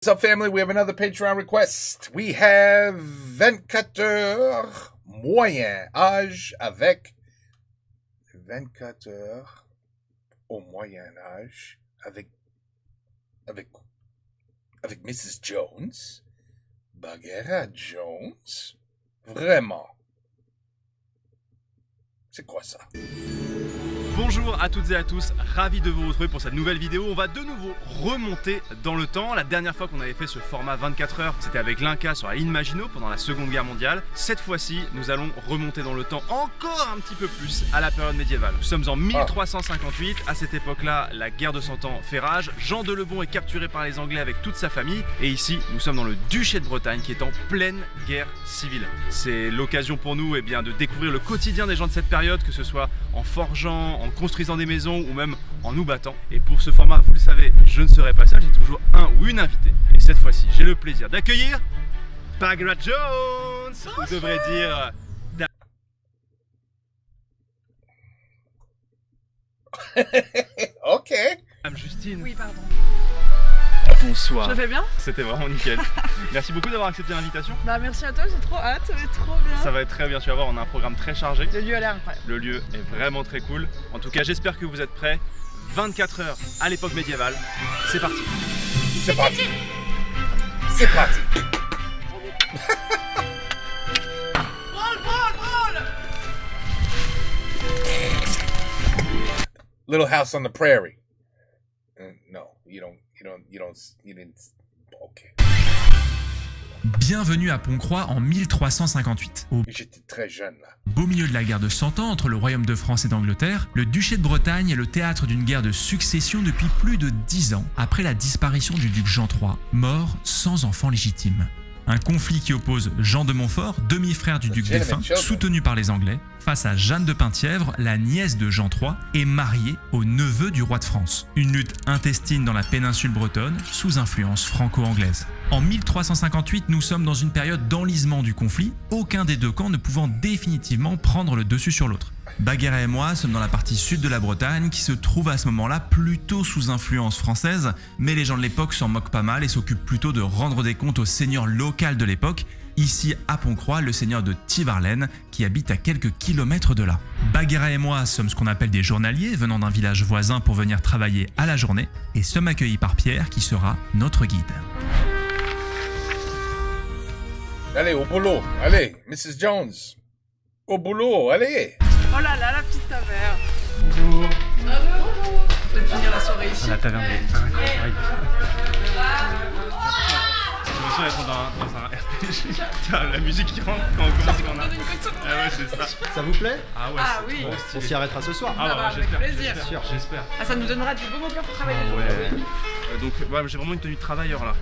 What's up, family? We have another Patreon request. We have 24 heures moyen âge avec 24 heures au moyen âge avec Mrs. Jones, Bagheera Jones. Vraiment. C'est quoi ça? Bonjour à toutes et à tous, ravi de vous retrouver pour cette nouvelle vidéo. On va de nouveau remonter dans le temps. La dernière fois qu'on avait fait ce format 24 heures, c'était avec l'Inca sur la ligne Maginot pendant la Seconde Guerre mondiale. Cette fois-ci, nous allons remonter dans le temps encore un petit peu plus à la période médiévale. Nous sommes en 1358, à cette époque-là, la guerre de 100 ans fait rage. Jean de Lebon est capturé par les Anglais avec toute sa famille. Et ici, nous sommes dans le duché de Bretagne qui est en pleine guerre civile. C'est l'occasion pour nous de découvrir le quotidien des gens de cette période, que ce soit en forgeant, en construisant des maisons ou même en nous battant. Et pour ce format, vous le savez, je ne serai pas seul, j'ai toujours un ou une invitée. Et cette fois-ci, j'ai le plaisir d'accueillir Bagheera Jones. On devrait dire... Ok. Madame Justine. Oui, pardon. Bonsoir. Je fais bien? C'était vraiment nickel. Merci beaucoup d'avoir accepté l'invitation. Bah merci à toi, j'ai trop hâte, ça va être trop bien. Ça va être très bien, tu vas voir, on a un programme très chargé. Le lieu a l'air incroyable. Le lieu est vraiment très cool. En tout cas, j'espère que vous êtes prêts. 24 heures à l'époque médiévale, c'est parti. C'est parti. C'est parti. Little House on the Prairie. No, you didn't. Okay. Bienvenue à Pont-Croix en 1358. Au J'étais très jeune là. beau milieu de la guerre de 100 ans entre le royaume de France et d'Angleterre, le duché de Bretagne est le théâtre d'une guerre de succession depuis plus de 10 ans après la disparition du duc Jean III, mort sans enfant légitime. Un conflit qui oppose Jean de Montfort, demi-frère du duc défunt, soutenu par les Anglais, face à Jeanne de Penthièvre, la nièce de Jean III, et mariée au neveu du roi de France. Une lutte intestine dans la péninsule bretonne, sous influence franco-anglaise. En 1358, nous sommes dans une période d'enlisement du conflit, aucun des deux camps ne pouvant définitivement prendre le dessus sur l'autre. Bagheera et moi sommes dans la partie sud de la Bretagne qui se trouve à ce moment-là plutôt sous influence française, mais les gens de l'époque s'en moquent pas mal et s'occupent plutôt de rendre des comptes au seigneur local de l'époque, ici à Pont-Croix, le seigneur de Tivarlen qui habite à quelques kilomètres de là. Bagheera et moi sommes ce qu'on appelle des journaliers venant d'un village voisin pour venir travailler à la journée et sommes accueillis par Pierre qui sera notre guide. Allez, au boulot. Allez, Mrs. Jones. Au boulot, allez. Oh là là, la piste à verre. Bonjour. Bonjour. Je vais finir la soirée ici. La taverne est incroyable. J'ai l'impression d'être dans un RPG. La musique qui rentre quand on commence qu'on a. Ah ouais, c'est ça. Ça vous plaît? Ah ouais, Ah oui. On s'y arrêtera ce soir. Ah bah, avec j'espère. plaisir. J'espère. Ah, ça nous donnera du beau cœur pour travailler. Ah ouais. Donc ouais, j'ai vraiment une tenue de travailleur là.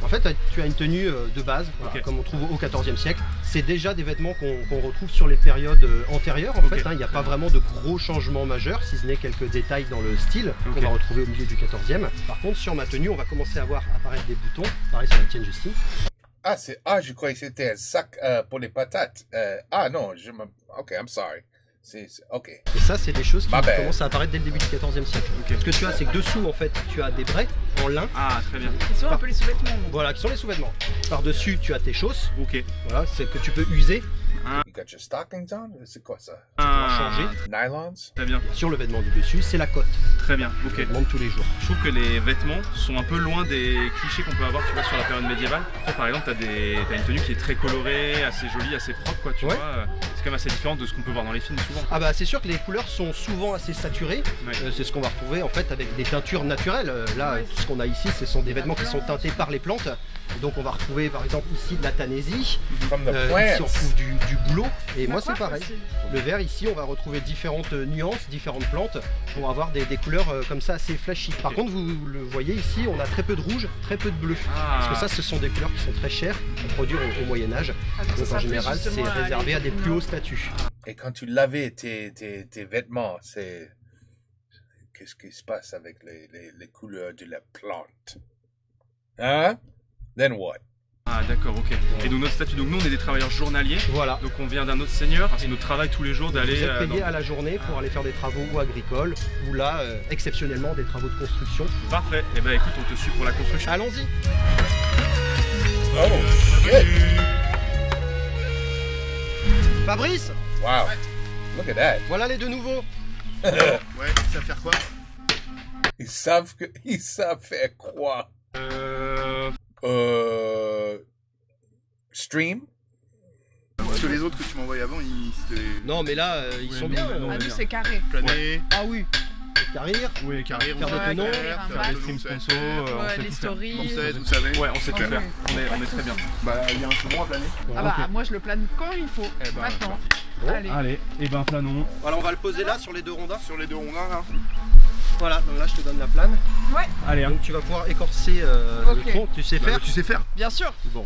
En fait, tu as une tenue de base, voilà, Okay. comme on trouve au XIVe siècle. C'est déjà des vêtements qu'on retrouve sur les périodes antérieures. En fait, il n'y a pas vraiment de gros changements majeurs, si ce n'est quelques détails dans le style qu'on va retrouver au milieu du XIVe. Par contre, sur ma tenue, on va commencer à voir apparaître des boutons, pareil sur la tienne, Justine. Je croyais que c'était un sac pour les patates. Non, ok, I'm sorry. Ok. Et ça, c'est des choses qui Ma belle. commencent à apparaître dès le début du XIVe siècle. Ce que tu as, c'est que dessous, en fait, tu as des braies en lin. Ah très bien. Qui sont un peu les sous-vêtements. Voilà, qui sont les sous-vêtements. Par-dessus, tu as tes chausses. Ok. Voilà, c'est que tu peux user. You got your stockings on? C'est quoi ça? changer. Nylons? Très bien. Sur le vêtement du dessus, c'est la cotte. Très bien. Ok. Le vêtement de tous les jours. Je trouve que les vêtements sont un peu loin des clichés qu'on peut avoir, tu vois, sur la période médiévale. Toi, par exemple, t'as une tenue qui est très colorée, assez jolie, assez propre, quoi, tu vois. C'est quand même assez différent de ce qu'on peut voir dans les films souvent. Ah bah c'est sûr que les couleurs sont souvent assez saturées. Ouais. C'est ce qu'on va retrouver en fait avec des teintures naturelles. Là, ce qu'on a ici, ce sont des vêtements qui sont teintés par les plantes. Et donc on va retrouver par exemple ici de la tanésie. From the Ici on plants. trouve du bouleau. Et moi c'est coiffe pareil. aussi. Le vert ici, on va retrouver différentes nuances, différentes plantes pour avoir des couleurs comme ça assez flashy. Par contre, vous le voyez ici, on a très peu de rouge, très peu de bleu. Parce que ça, ce sont des couleurs qui sont très chères à produire au Moyen-Âge. Donc en général, c'est réservé à des plus hauts statuts. Et quand tu lavais tes vêtements, qu'est-ce qui se passe avec les couleurs de la plante? Hein? Then what? Ah d'accord, ok. Et donc notre statut, donc nous on est des travailleurs journaliers. Voilà. Donc on vient d'un autre seigneur, c'est notre travail tous les jours d'aller... Vous êtes payé à la journée pour aller faire des travaux ou agricoles, ou là, exceptionnellement, des travaux de construction. Parfait. Et bah écoute, on te suit pour la construction. Allons-y. Fabrice, Wow. Look at that. voilà les deux nouveaux. Ouais, ça va faire quoi? Ils savent faire quoi? Stream? Parce que les autres que tu m'as envoyés avant, c'était Non mais là, ils sont bien. Ah, nous, c'est carré. plané. Ah oui. Carrière. Oui, Carré, Faire des tenons, faire des streams sponsor, on Ouais, sait les tout stories. vous savez. Ouais, on sait tout Ouais. faire. On est très bien. Bah, il y a un second à planer. Ah bah, moi, je le plane quand il faut. Eh ben, Maintenant. Bon. Allez. Allez, et ben planons. Voilà, on va le poser là sur les deux rondins. Sur les deux rondins, là. Voilà, donc là je te donne la plane. Ouais, Allez, hein. Donc tu vas pouvoir écorcer Ok. le tronc, tu sais faire. Bah, tu sais faire. bien sûr. Bon,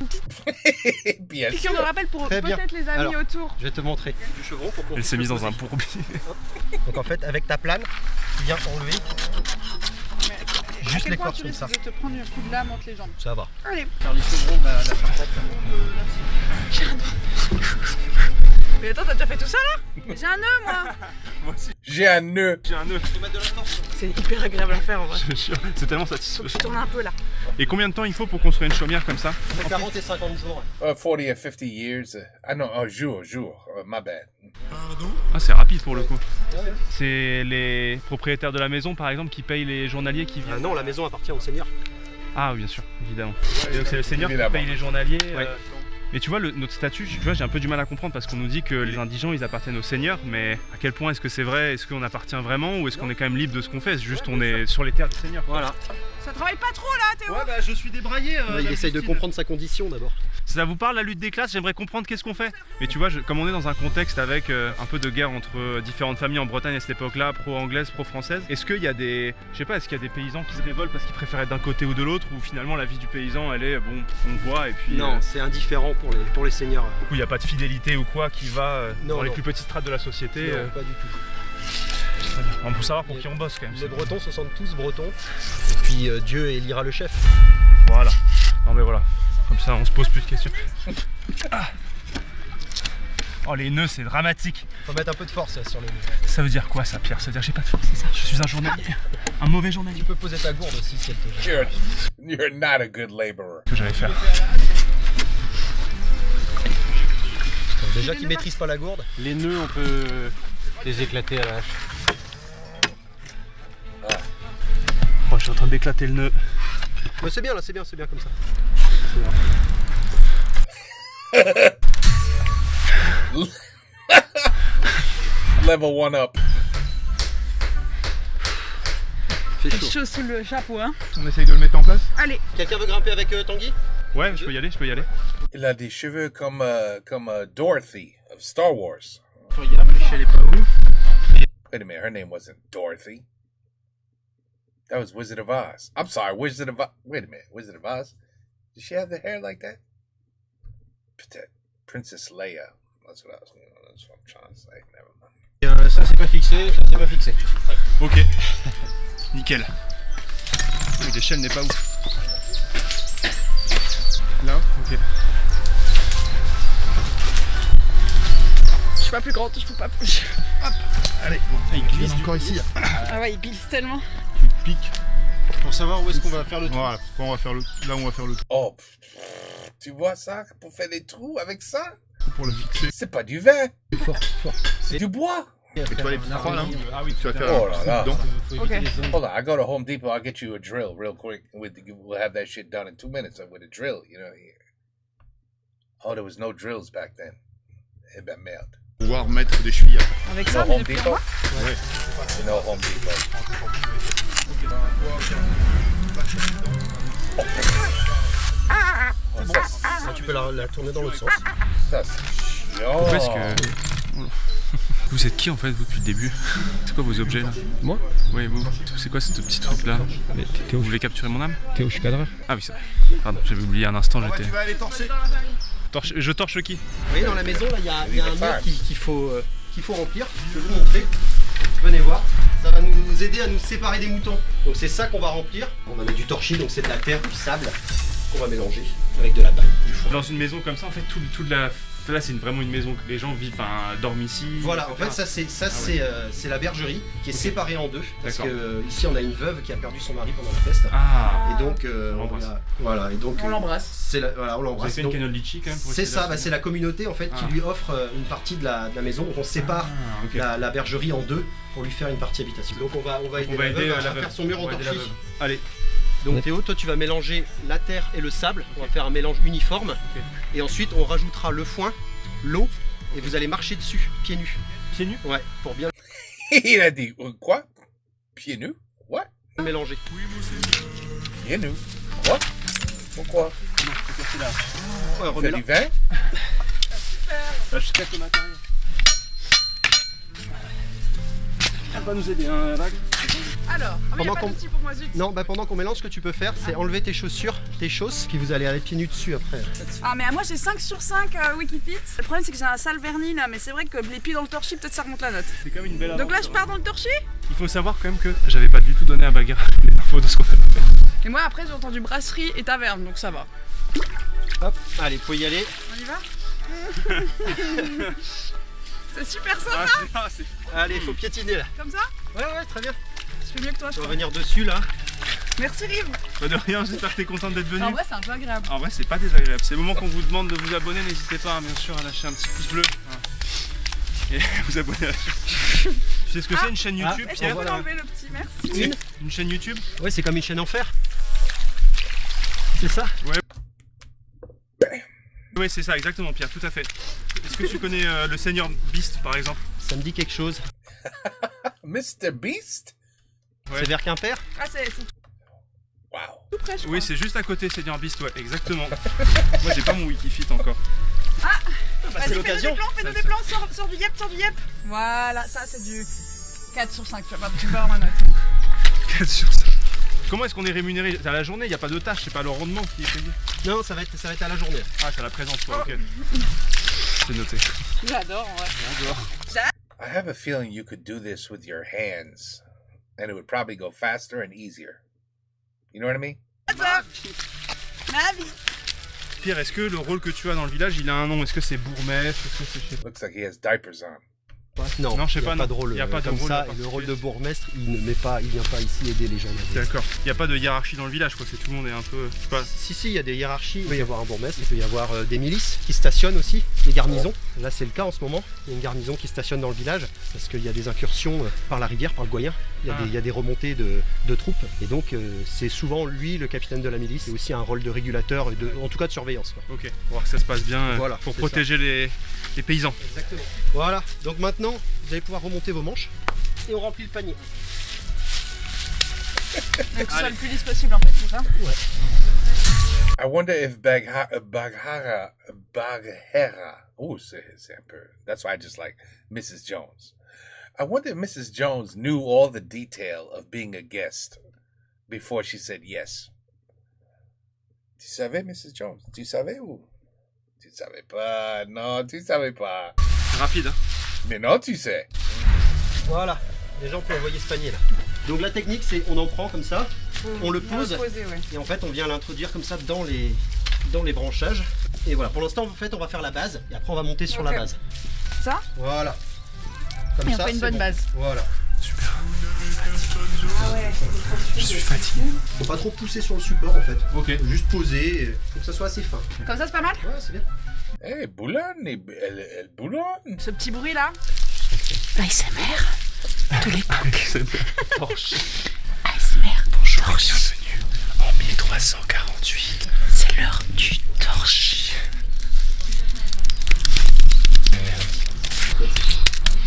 Bien Puis qu'on sûr. me rappelle pour Très bien. peut-être les amis Alors. autour. je vais te montrer du chevron pour qu'on Elle s'est puisse mise le dans un poser. bourbier. Donc en fait, avec ta plane, tu viens enlever À juste quel point l'écorce tu comme risques ça. de te prendre un coup de lame entre les jambes. Ça va. Allez. Faire les chevrons de la charpente. Mais attends, t'as déjà fait tout ça là? J'ai un nœud moi. Moi aussi, J'ai un nœud. j'ai un nœud. Faut mettre de la force. C'est hyper agréable à faire en vrai. Je te jure, c'est tellement satisfaisant. Je tourne un peu là. Et combien de temps il faut pour construire une chaumière comme ça? Entre 40 et 50 jours. 40 or 50 years. Ah non, jour. My bad. Ah, c'est rapide pour le coup. C'est les propriétaires de la maison par exemple qui payent les journaliers qui viennent. Non, la maison appartient au seigneur. Ah oui, bien sûr, évidemment. Et donc c'est le seigneur qui Évidemment. paye les journaliers. Ouais. Mais tu vois, notre statut, tu vois, j'ai un peu du mal à comprendre parce qu'on nous dit que les indigents ils appartiennent au seigneur, mais à quel point est-ce que c'est vrai? Est-ce qu'on appartient vraiment ou est-ce qu'on est quand même libre de ce qu'on fait? C'est juste on est sur les terres du seigneur. Voilà. Ça travaille pas trop là, Théo. Ouais, bah je suis débraillé. Il essaye de comprendre sa condition d'abord. Si ça vous parle la lutte des classes, j'aimerais comprendre qu'est-ce qu'on fait. Mais tu vois, comme on est dans un contexte avec un peu de guerre entre différentes familles en Bretagne à cette époque-là, pro-anglaise, pro-française, est-ce qu'il y a des, je sais pas, est-ce qu'il y a des paysans qui se révoltent parce qu'ils préfèrent être d'un côté ou de l'autre, ou finalement la vie du paysan, elle est bon, on voit et puis. Non, c'est indifférent pour les seigneurs. Du coup, il n'y a pas de fidélité ou quoi qui va Non, dans les non. plus petites strates de la société. Non, pas du tout. Très bien. On peut savoir pour qui on bosse quand même. Les Bretons se sentent tous Bretons. Et puis Dieu élira le chef. Voilà. Non mais voilà. Comme ça, on se pose plus de questions. Ah. Oh, les nœuds, c'est dramatique. Faut mettre un peu de force sur les nœuds. Ça veut dire quoi ça, Pierre? Ça veut dire que j'ai pas de force, c'est ça? Je suis un journalier. Un mauvais journalier. Tu peux poser ta gourde aussi si elle te gêne. You're not a good laborer. Que j'allais faire. Déjà qu'ils maîtrisent pas la gourde. Les nœuds, on peut les éclater à la hache. Oh, je suis en train d'éclater le nœud. Mais c'est bien là, c'est bien comme ça. Level 1 up. Fait C'est chaud. chaud sous le chapeau hein. On essaye de le mettre en place? Allez. Quelqu'un veut grimper avec Tanguy? Ouais, je peux y aller, je peux y aller. Il a des cheveux comme Dorothy of Star Wars. Regarde, l'échelle est pas ouf. Wait a minute, her name wasn't Dorothy. That was Wizard of Oz. I'm sorry, Wizard of Oz. Wait a minute, Wizard of Oz? Did she have the hair like that? Princess Leia. That's what I'm trying to say. Never mind. Ça c'est pas fixé, ça c'est pas fixé. Ok. Nickel. Oui, l'échelle n'est pas ouf. Là, ok. Je suis pas plus grande, je peux pas plus. Hop. Allez, bon, il glisse Encore ici. Ah ouais, il glisse tellement. tu piques. Pour savoir où est-ce qu'on va faire le trou. Voilà, pourquoi on va faire le... là où on va faire le trou Oh, tu vois ça? Pour faire des trous avec ça? pour le fixer. C'est pas du vin, Fort. c'est du bois. Et tu vois les petits trous là? Ah oui, Tu vas faire Oh un là trou là. dedans. Faut éviter Ok. les zones. Hold on, I go to Home Depot, I'll get you a drill real quick. We'll have that shit done in 2 minutes with a drill, you know. Oh, there was no drills back then. Eh ben merde. Pouvoir mettre des chevilles après. Avec You ça, know mais Home depuis Depot? moi. Ouais. You know Home Depot. Oh, ça, Là, tu peux la tourner dans l'autre sens. ça, c'est chiant. Pourquoi est-ce que... Vous êtes qui en fait vous depuis le début? C'est quoi vos objets là? Moi? Oui vous. C'est quoi ce petit truc là? Mais Vous voulez capturer mon âme? Théo, je suis cadreur. Ah oui c'est vrai. Pardon, j'avais oublié un instant, j'étais... Tu vas aller torser. Je torche qui? Vous voyez, dans la maison, là, il y a un mur qu'il faut remplir. Je vais vous montrer. Venez voir. Ça va nous aider à nous séparer des moutons. Donc c'est ça qu'on va remplir. On va mettre du torchis, donc c'est de la terre, du sable qu'on va mélanger avec de la paille, du foin. Dans une maison comme ça en fait toute la Là, c'est vraiment une maison que les gens vivent, enfin, dorment ici. Voilà, en fait, c'est la bergerie qui est séparée en deux. Parce que ici, on a une veuve qui a perdu son mari pendant la peste. Ah. Et donc, voilà, et donc on l'embrasse. Voilà, on l'embrasse. Vous avez fait une cagnotte litchi quand même pour C'est ça, c'est la communauté en fait qui lui offre une partie de la maison. Donc on sépare la bergerie en deux pour lui faire une partie habitation. Donc on va aider la veuve à faire son mur en torchis. Allez. Donc Théo, toi tu vas mélanger la terre et le sable, on va faire un mélange uniforme, et ensuite on rajoutera le foin, l'eau, et vous allez marcher dessus, pieds nus. Pieds nus? Ouais, pour bien Il a dit quoi? Pieds nus? What? mélanger. Pieds nus? Quoi? Pourquoi? Non, c'est cassé là. Ouais, Tu remets fais là. du vin? Là, je casse le matériel. Elle va nous aider, hein, Rag. Alors, Pendant pas qu'on- de petit pour moi, zut. Non, bah pendant qu'on mélange, ce que tu peux faire, c'est enlever tes chaussures, tes chausses, puis vous allez aller pieds nus dessus après. Ah mais moi j'ai 5 sur 5 Wikifit. Le problème c'est que j'ai un sale vernis là, mais c'est vrai que les pieds dans le torchis, peut-être ça remonte la note. C'est quand même une belle Donc là je aventure, pars dans le torchis. Il faut savoir quand même que j'avais pas du tout donné à Bagarre les infos de ce qu'on allait faire. Et moi après j'ai entendu brasserie et taverne, donc ça va. Hop, allez, faut y aller. On y va. C'est super sympa. Allez, faut piétiner là. Comme ça. Ouais, très bien. Je fais mieux que toi je On va crois. venir dessus là. Merci Rive. Bah de rien, j'espère que t'es contente d'être venue. En vrai c'est un peu agréable. En vrai, c'est pas désagréable. C'est le moment qu'on vous demande de vous abonner. N'hésitez pas, hein, bien sûr, à lâcher un petit pouce bleu. Et vous abonner à la chaîne. Tu sais ce que c'est une chaîne YouTube, Est-ce que Pierre? vous pouvez enlever le petit merci. Une chaîne YouTube? Ouais, c'est comme une chaîne en fer. C'est ça? Oui, c'est ça, exactement, Pierre, tout à fait. Est-ce que tu connais le Seigneur Beast, par exemple? Ça me dit quelque chose. Mr. Beast? Ouais. C'est vers Quimper? Ah c'est Wow. tout près je crois. Oui, c'est juste à côté, Seigneur Beast, ouais, exactement. Moi, j'ai pas mon Wikifit encore. Bah, c'est fais-nous l'occasion. des plans, fais-nous des plans, sors du yep, sors du yep. Voilà, ça c'est du 4 sur 5, tu vas avoir ma note. 4 sur 5. Comment est-ce qu'on est rémunéré? C'est à la journée, il n'y a pas de tâche, c'est pas le rendement qui est payé. Non, ça va être à la journée. Ah, c'est à la présence, quoi, ok. C'est noté. J'adore en vrai. I have a feeling you could do this with your hands, and it would probably go faster and easier. You know what I mean? Ma vie. Pierre, est-ce que le rôle que tu as dans le village, il a un nom? Est-ce que c'est bourgmestre? Est-ce que c'est, je sais pas. Looks like he has diapers on. Non, je sais il y a pas, pas non. de rôle Il y a pas de comme rôle ça. en Et le rôle de particulier. bourgmestre, il vient pas ici aider les gens. D'accord. Il n'y a pas de hiérarchie dans le village, quoi. C'est tout le monde est un peu. Je sais pas. Si, il y a des hiérarchies. Il peut y avoir un bourgmestre, il peut y avoir des milices qui stationnent aussi, des garnisons. Là, c'est le cas en ce moment. Il y a une garnison qui stationne dans le village parce qu'il y a des incursions par la rivière, par le Goyen. Il y a des remontées de troupes. Et donc, c'est souvent lui, le capitaine de la milice. C'est aussi un rôle de régulateur, en tout cas de surveillance, quoi. Ok. Pour voir que ça se passe bien. Voilà, Pour c'est protéger les paysans. Exactement. Voilà. Donc maintenant, vous allez pouvoir remonter vos manches et on remplit le panier. Donc que ce soit le plus lisse possible en fait, c'est ça? I wonder if Baghera. Oh, c'est un peu. That's why I just like Mrs. Jones. I wonder if Mrs. Jones knew all the detail of being a guest before she said yes. Tu savais, Mrs. Jones? Tu savais ou? Tu savais pas? Non, tu savais pas. Rapide, hein. Mais non, tu sais. Voilà. Les gens peuvent envoyer ce panier là. Donc la technique, c'est on en prend comme ça, on le pose. Poser, ouais. Et en fait, on vient l'introduire comme ça dans les branchages. Et voilà, pour l'instant, en fait, on va faire la base. Et après, on va monter sur la base. Ça? Voilà. Comme Et on ça, fait une c'est bonne bon. base. Voilà. Super. Ah ouais. Je suis fatigué. Faut pas trop pousser sur le support en fait. Ok. Faut juste poser, faut que ça soit assez fin. Comme ça c'est pas mal? Ouais, c'est bien. Eh, boulonne, elle boulonne. Ce petit bruit là. ASMR. Torche. ASMR. Bonjour et bienvenue en 1348. C'est l'heure du torche.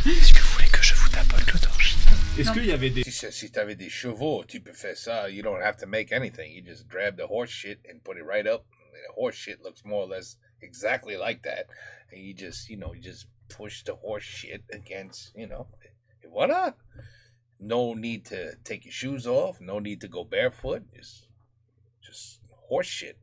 Est-ce que vous voulez que je vous tapote le torche? Est-ce qu'il y avait des... Si t'avais des chevaux, tu peux faire ça. You don't have to make anything. You just grab the horse shit and put it right up. And the horse shit looks more or less exactly like that. And you just, you just push the horse shit against, et voila. No need to take your shoes off. No need to go barefoot. Just horse shit,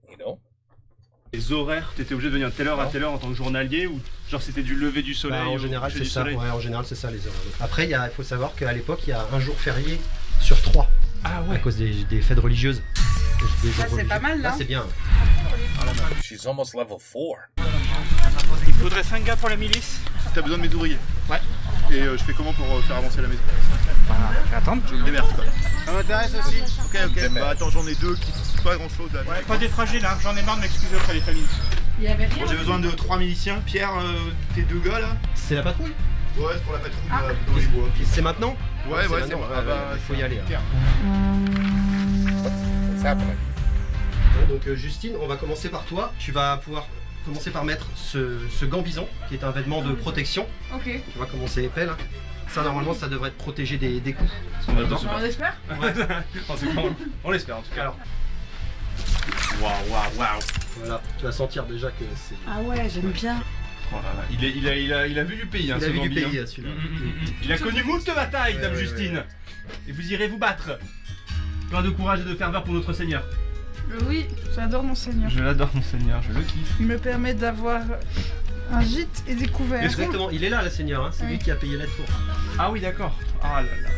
Les horaires, t'étais obligé de venir de telle heure à telle heure en tant que journalier ou genre c'était du lever du soleil? En général, coucher c'est du ça. soleil Ouais, en général, c'est ça les heures. Après, il faut savoir qu'à l'époque, il y a un jour férié sur 3. Ah À cause des fêtes religieuses. Des jours Ça c'est pas religieux. mal là. Là, c'est bien. She's almost level 4. faudrait 5 gars pour la milice. T'as besoin de mes ouvriers? Ouais. Et je fais comment pour faire avancer la maison? Je vais attendre. Je me démerde quoi. Ça m'intéresse aussi. Ok, ok. Bah attends, j'en ai deux qui font pas grand chose là. Ouais, pas des fragiles, hein. J'en ai marre de m'excuser auprès des familles. Il y avait rien. Bon, j'ai besoin de 3 miliciens. Pierre, tes 2 gars là? C'est la patrouille? Ouais, c'est pour la patrouille dans les bois. C'est maintenant? Ouais, ouais, c'est maintenant. bon. Ah bah, il faut y aller. Hein. What's happening? Donc Justine, on va commencer par toi. Tu vas pouvoir commencer par mettre ce gant bison, qui est un vêtement de protection. Ok. Tu vois comment c'est épais là? Ça normalement ça devrait te protéger des coups. On va dedans. On espère. On l'espère en tout cas. Alors. Waouh. Voilà, tu vas sentir déjà que c'est... Ah ouais, j'aime bien. Oh là là. Il a vu du pays, hein, Il a ce vu du Bambi, pays hein. celui-là. Il a connu moult batailles, Dame Ouais, Justine. ouais. Et vous irez vous battre. Plein de courage et de ferveur pour notre Seigneur. Oui, j'adore mon seigneur. Je l'adore, mon Seigneur, je le kiffe. Il me permet d'avoir un gîte et des couverts. Exactement, il est là le Seigneur, hein. C'est lui qui a payé la tour. Ah oui, d'accord. Ah là là.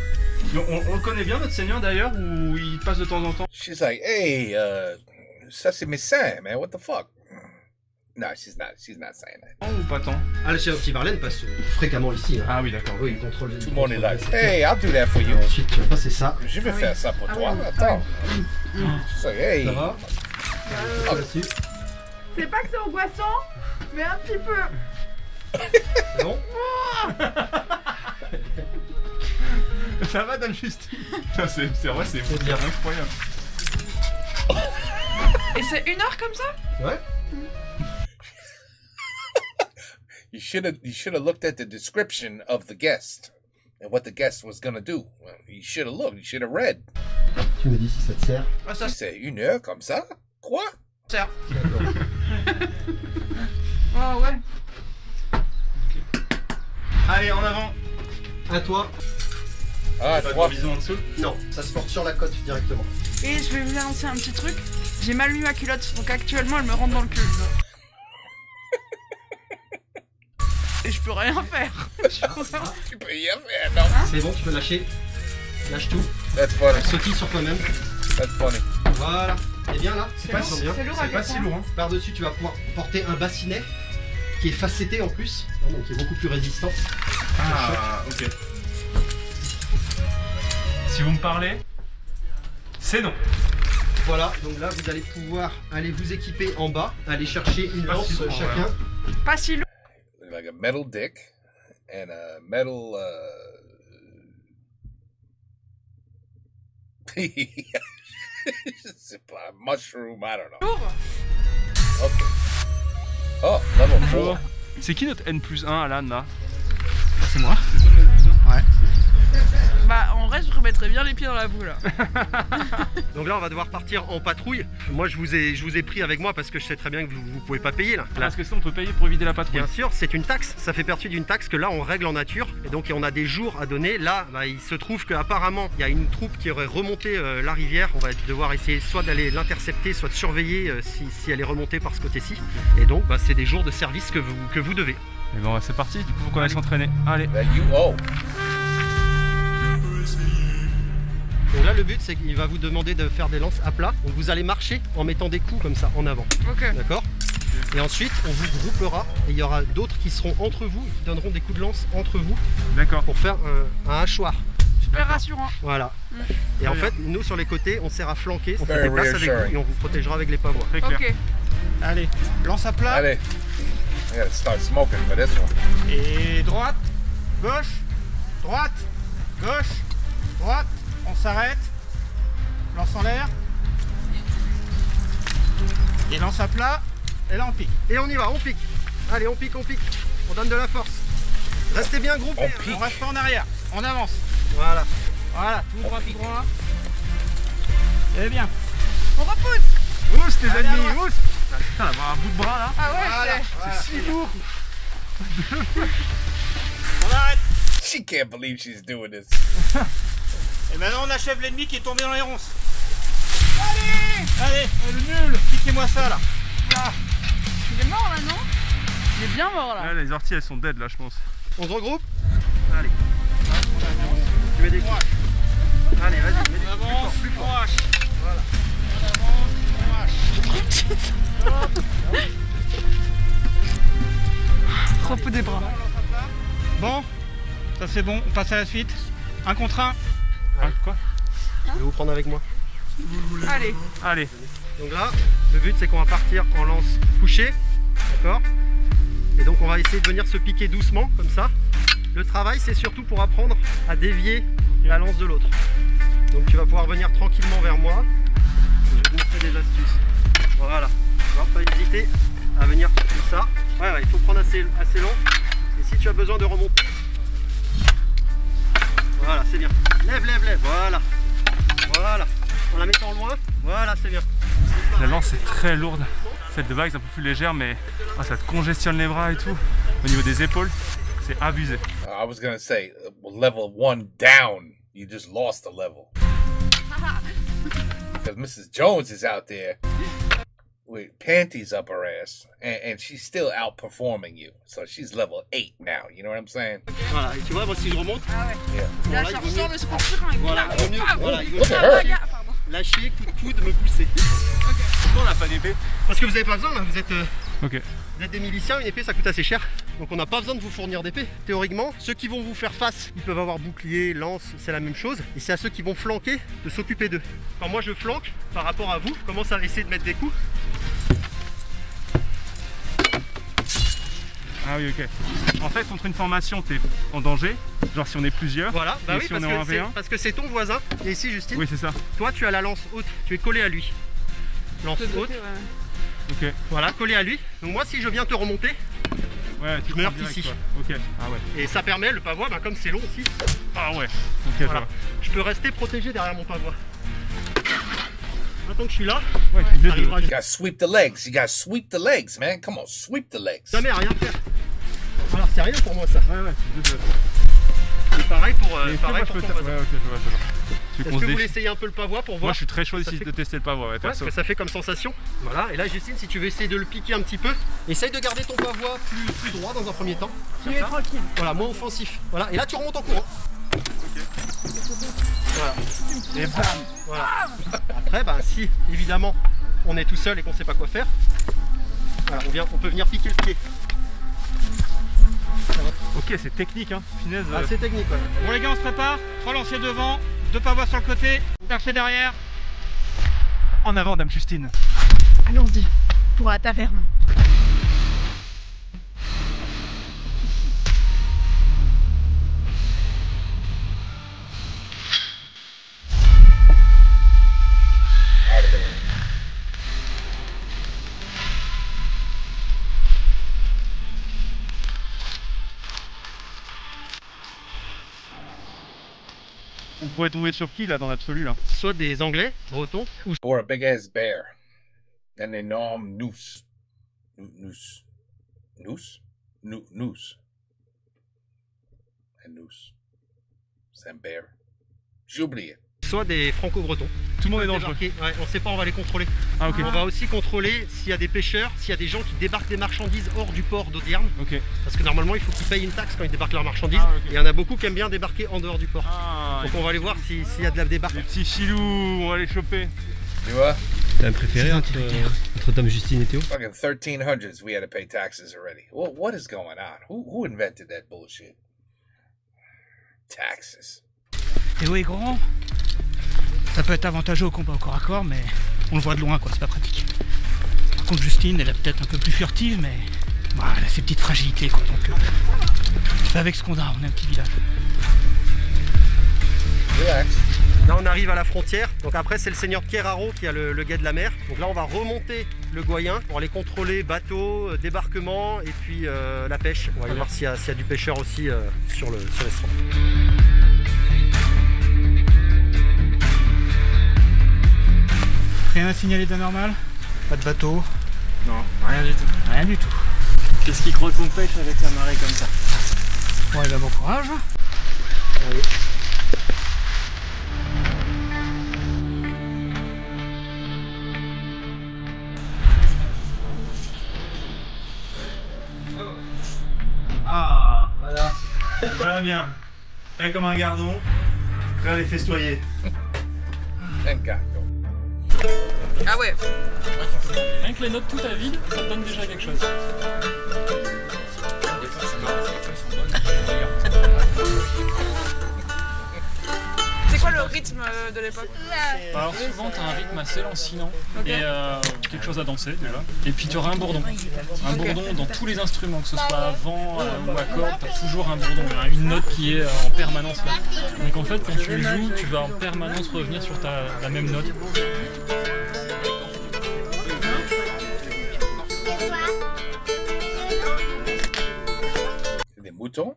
Mais on le connaît bien, notre Seigneur, d'ailleurs, ou il passe de temps en temps? She's like, hey, ça c'est mes seins, man. What the fuck? No, she's not saying that. Ou pas tant? Ah, le Seigneur Petit Varlaine passe fréquemment ici. Hein. Ah oui, d'accord. Oui, il contrôle... Tout le monde est là. Hey, I'll do that for you. Ensuite, tu vas passer ça. Je vais faire ça pour toi. oui. Attends. She's like, hey. Ça va? Ah, là-dessus. C'est pas que c'est angoissant, mais un petit peu. C'est bon? Ça va, Dame Justine? C'est vrai, c'est bien. incroyable. Et c'est 1 heure comme ça? Ouais. You should have looked at the description of the guest and what the guest was gonna do. Well, you should have looked. You should have read. Tu me dis si ça te sert. Ah, ça C'est 1 heure comme ça? Quoi? sert. Oh ouais. Allez, en avant. À toi. Ah, Pas de 3. bison en dessous. Non, ça se porte sur la côte directement. Et je vais vous annoncer un petit truc. J'ai mal mis ma culotte, donc actuellement elle me rentre dans le cul. Et je peux rien faire. Tu peux rien faire, non? C'est bon, tu peux lâcher. Lâche tout. That's funny. Sautille sur toi-même. That's funny. Voilà. Et bien là, C'est pas lourd, si bien. c'est lourd à C'est pas quel si point. lourd, hein. Par-dessus, tu vas pouvoir porter un bassinet qui est facetté en plus, donc qui est beaucoup plus résistant. Ah, ok. Si vous me parlez, c'est non. Voilà, donc là vous allez pouvoir aller vous équiper en bas, aller chercher une Pas lance si lourd, chacun. Pas si lourd. Like a metal dick and a metal, c'est pas mushroom, I don't know. Lourd. Okay. Oh, level Bonjour. 4. C'est qui notre N+1 Alan là? C'est moi. Bah en vrai je remettrais bien les pieds dans la boue là. Donc là on va devoir partir en patrouille. Moi je vous ai pris avec moi parce que je sais très bien que vous pouvez pas payer là. Parce que sinon on peut payer pour éviter la patrouille. Bien sûr, c'est une taxe, ça fait partie d'une taxe que là on règle en nature et donc on a des jours à donner. Là, bah, il se trouve qu'apparemment il y a une troupe qui aurait remonté la rivière. On va devoir essayer soit d'aller l'intercepter, soit de surveiller si elle est remontée par ce côté-ci. Et donc bah, c'est des jours de service que vous devez. Et bon, c'est parti, du coup faut qu'on aille s'entraîner. Allez. That you owe. Donc là le but c'est qu'il va vous demander de faire des lances à plat. Donc vous allez marcher en mettant des coups comme ça en avant. Ok. D'accord? Et ensuite on vous groupera et il y aura d'autres qui seront entre vous et qui donneront des coups de lance entre vous D'accord. pour faire un hachoir. Super rassurant. Voilà. Et en fait, nous sur les côtés, on sert à flanquer, on se Very déplace avec vous reassuring. et on vous protégera avec les pavois. Très clair. Ok. Allez, lance à plat. Allez. I gotta start smoking for this one. Et droite, gauche, droite, gauche, droite. On s'arrête. Lance en l'air. Et lance à plat. Et là on pique. Et on y va, on pique. Allez, on pique, on pique. On donne de la force. Restez bien groupés. On pique. On reste pas en arrière. On avance. Voilà. Voilà, tout droit, tout droit. Et bien. On repousse. Ousse tes Allez, ennemis, à droite. ousse. Putain, avoir un bout de bras là. Ah ouais Voilà. c'est... C'est si lourd. On arrête. She can't believe she's doing this. Et maintenant on achève l'ennemi qui est tombé dans les ronces. Allez, le nul. Piquez-moi ça là. Il est mort là non? Il est bien mort là. Là, les orties elles sont dead là, je pense. On se regroupe. Allez. Tu mets des coups. Allez, vas-y, mets des On coups avance, plus fort, on hache. Voilà. On avance, on hache. des bras. Bon, ça c'est bon, on passe à la suite. 1 contre 1. Ah, quoi? Je vais vous prendre avec moi. Allez. Allez. Donc là, le but c'est qu'on va partir en lance couchée, d'accord? Et donc on va essayer de venir se piquer doucement, comme ça. Le travail c'est surtout pour apprendre à dévier la lance de l'autre. Donc tu vas pouvoir venir tranquillement vers moi. Je vais te montrer des astuces. Voilà, alors pas hésiter à venir comme ça. Ouais, il faut prendre assez long. Et si tu as besoin de remonter, voilà, c'est bien. Lève, voilà. Voilà. En la mettant loin, voilà, c'est bien. La lance est très lourde. Celle de vague est un peu plus légère, mais ça te congestionne les bras et tout. Au niveau des épaules, c'est abusé. I was gonna say, level 1 down. You just lost a level. Because Mrs. Jones is out there with panties up her ass, and she's still outperforming you. So she's level 8 now, you know what I'm saying? Voilà, et tu vois, moi si je remonte, Ah ouais. Yeah. Là, là, je il vaut ressors mieux- le sport sur un voilà, il vaut mieux, voilà, il vaut mieux Pardon. lâcher, coup de coude, me pousser. On n'a pas d'épée. Parce que vous n'avez pas besoin, là, vous êtes Ok. des miliciens, une épée ça coûte assez cher. Donc on n'a pas besoin de vous fournir d'épée. Théoriquement, ceux qui vont vous faire face, ils peuvent avoir bouclier, lance, c'est la même chose. Et c'est à ceux qui vont flanquer de s'occuper d'eux. Quand moi je flanque, par rapport à vous, je commence à essayer de mettre des coups. Ah oui, ok. En fait, contre une formation, t'es en danger. Genre si on est plusieurs. Voilà, bah Et oui, si on est en 1v1. parce que c'est ton voisin. Et ici, Justine, Oui, c'est ça. toi tu as la lance haute, tu es collé à lui. Lance haute, Ok. voilà, collé à lui. Donc moi si je viens te remonter, Ouais, tu Je meurs prends direct, ici. quoi. Ok. Ah ouais. et ça permet, le pavois, bah, comme c'est long aussi, Ah ouais. Ok, voilà. ça va. Je peux rester protégé derrière mon pavois. Maintenant que je suis là, Ouais, tu t'arriveras You gotta sweep the legs. You gotta sweep the legs, man. Come on, sweep the legs. jamais à rien faire. Alors c'est rien pour moi ça. Ouais, ouais, c'est Et pareil pour, Mais pareil moi, pour je peux ton ouais, voisin. ok, je vois. Tu Est-ce qu'on que se vous déchire. l'essayez un peu le pavois pour voir Moi, je suis très chaud Ça ici fait- de tester le pavois, ouais, Ouais, ce perso. que ça fait comme sensation. Voilà, et là Justine, si tu veux essayer de le piquer un petit peu, essaye de garder ton pavois plus droit dans un premier temps. Il est tranquille. Voilà, moins offensif. Voilà, et là tu remontes en courant. Voilà. Et bam. Voilà. Après, bah, si évidemment on est tout seul et qu'on sait pas quoi faire, voilà, on peut venir piquer le pied. Ok, c'est technique, hein. Finesse. C'est technique. Ouais. Bon les gars, on se prépare. 3 lanciers devant, 2 pavois sur le côté, perché derrière. En avant, Dame Justine. Allons-y, pour la taverne. On pourrait tomber sur qui là dans l'absolu là? Soit des Anglais, Bretons, ou Or a big ass bear. And they know him Noose. Noose. Noose? Noose. And Noose. C'est un bear. J'ai oublié. soit des franco-bretons. Tout le monde est dangereux. Ouais, on sait pas, on va les contrôler. Ah ok. On va aussi contrôler s'il y a des pêcheurs, s'il y a des gens qui débarquent des marchandises hors du port d'Audierne. Ok. Parce que normalement il faut qu'ils payent une taxe quand ils débarquent leurs marchandises. Ah, ok. Et il y en a beaucoup qui aiment bien débarquer en dehors du port. Ah, Donc on va aller voir s'il y a de la débarque. les petits filous, on va les choper. Tu vois? T'as un préféré entre Dame Justine et Théo? Fucking 1300s, we had to pay taxes already. What is going on? Who invented that bullshit? Taxes. Théo est grand. Ça peut être avantageux au combat au corps à corps, mais on le voit de loin, quoi, c'est pas pratique. Par contre, Justine, elle est peut-être un peu plus furtive, mais bah, elle a ses petites fragilités, quoi. Donc, on fait avec ce qu'on a, on est un petit village. Relax. Là on arrive à la frontière, donc après c'est le seigneur de Keraro qui a le guet de la mer. Donc là on va remonter le Goyen pour aller contrôler bateau, débarquement et puis la pêche. On va aller voir s'il y a du pêcheur aussi sur l'estran. Rien à signaler d'anormal? Pas de bateau? Non, rien du tout. Rien du tout. Qu'est-ce qu'ils croient qu'on pêche avec la marée comme ça? Bon, et ben bon courage. Allez. Ah, voilà. Voilà bien. Fait comme un gardon. Prêt à les festoyer. Thank God. Ah ouais. Rien que les notes tout à vide, ça te donne déjà quelque chose. rythme de l'époque? Alors souvent t'as un rythme assez lancinant et quelque chose à danser déjà. Et puis tu auras un bourdon. Un bourdon dans tous les instruments, que ce soit à vent ou à corde, t'as toujours un bourdon. Il y a une note qui est en permanence là. Donc en fait quand tu le joues, tu vas en permanence revenir sur la même note. Des moutons?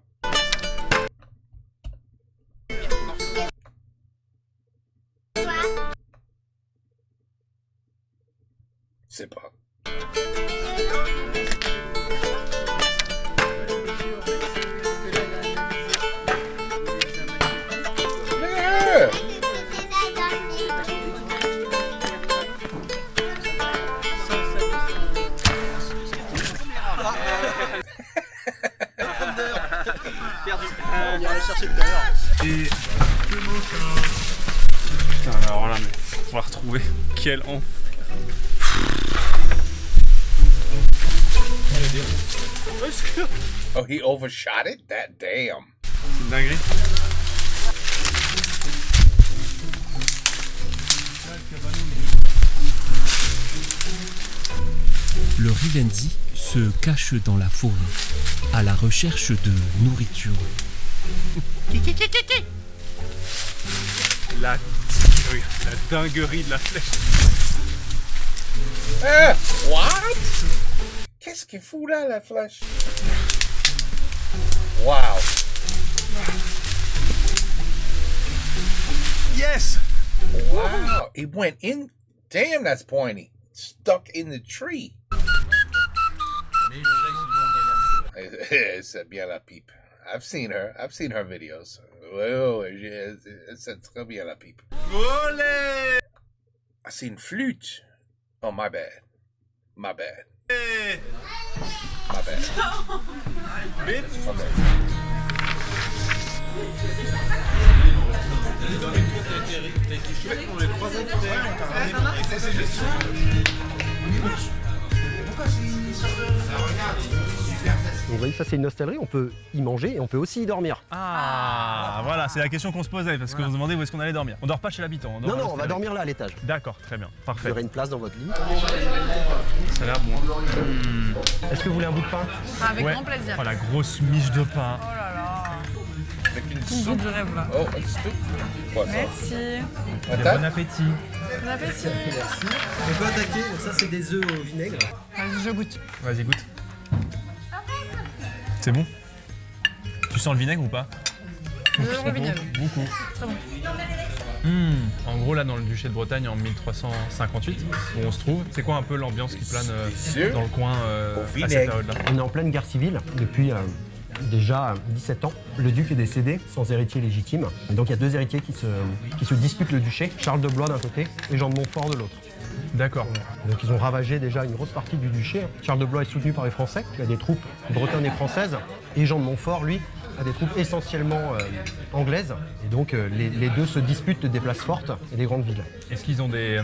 C'est pas. Yeah. Perdu. On ira le chercher tout à l'heure. Et... Putain, alors là, mais on va retrouver quel enfer. Oh, he overshot it? That damn. C'est une dinguerie. Le Rivenzi se cache dans la forêt, à la recherche de nourriture. La dinguerie de la flèche. What? Qu'est-ce qu'il fout là, la flèche? Wow. Yes! Wow. It went in. Damn, that's pointy. Stuck in the tree. C'est bien la pipe. I've seen her videos. Oh, c'est très bien la pipe. Olé! I seen flute. Oh, my bad. My bad. Hey. My bad. Bitch. My bad. Vous voyez, ça c'est une hostellerie, on peut y manger et on peut aussi y dormir. Ah, voilà, c'est la question qu'on se posait parce qu'on se demandait où est-ce qu'on allait dormir. On dort pas chez l'habitant. Non, non, on va dormir là à l'étage. D'accord, très bien, Vous parfait. aurez une place dans votre lit. Ça a l'air bon. Est-ce que vous voulez un bout de pain? Avec Ouais. grand plaisir. Oh, la grosse miche de pain. Oh là là. Avec une Une soupe. du rêve là. Oh, une soupe. Quoi, ça? Merci. Bon appétit. Bon appétit. On peut attaquer, donc ça c'est des œufs au vinaigre. Vas-y, je goûte. Vas-y, goûte. C'est bon? Tu sens le vinaigre ou pas? Le vinaigre. Beaucoup. Très bon. En gros, là, dans le duché de Bretagne, en 1358, où on se trouve, c'est quoi un peu l'ambiance qui plane dans le coin à cette période-là? On est en pleine guerre civile depuis déjà 17 ans. Le duc est décédé sans héritier légitime. Et donc il y a deux héritiers qui se disputent le duché, Charles de Blois d'un côté et Jean de Montfort de l'autre. D'accord. Donc ils ont ravagé déjà une grosse partie du duché. Charles de Blois est soutenu par les Français, il y a des troupes bretonnes et françaises. Et Jean de Montfort, lui, a des troupes essentiellement anglaises. Et donc les deux se disputent des places fortes et des grandes villes. Est-ce qu'ils ont des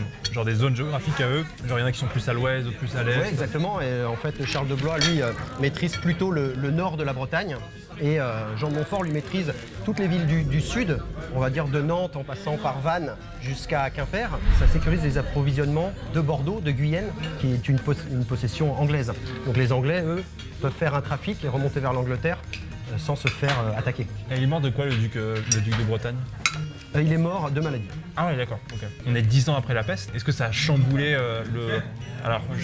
zones géographiques à eux? Genre il y en a qui sont plus à l'ouest, plus à l'est? Oui, exactement. Et en fait, Charles de Blois, lui, maîtrise plutôt le nord de la Bretagne. Et Jean de Montfort, lui, maîtrise toutes les villes du sud, on va dire de Nantes en passant par Vannes jusqu'à Quimper. Ça sécurise les approvisionnements de Bordeaux, de Guyenne, qui est une possession anglaise. Donc les Anglais, eux, peuvent faire un trafic et remonter vers l'Angleterre sans se faire attaquer. Et il est mort de quoi, le duc de Bretagne? Il est mort de maladie. Ah ouais, d'accord. Okay. On est 10 ans après la peste. Est-ce que ça a chamboulé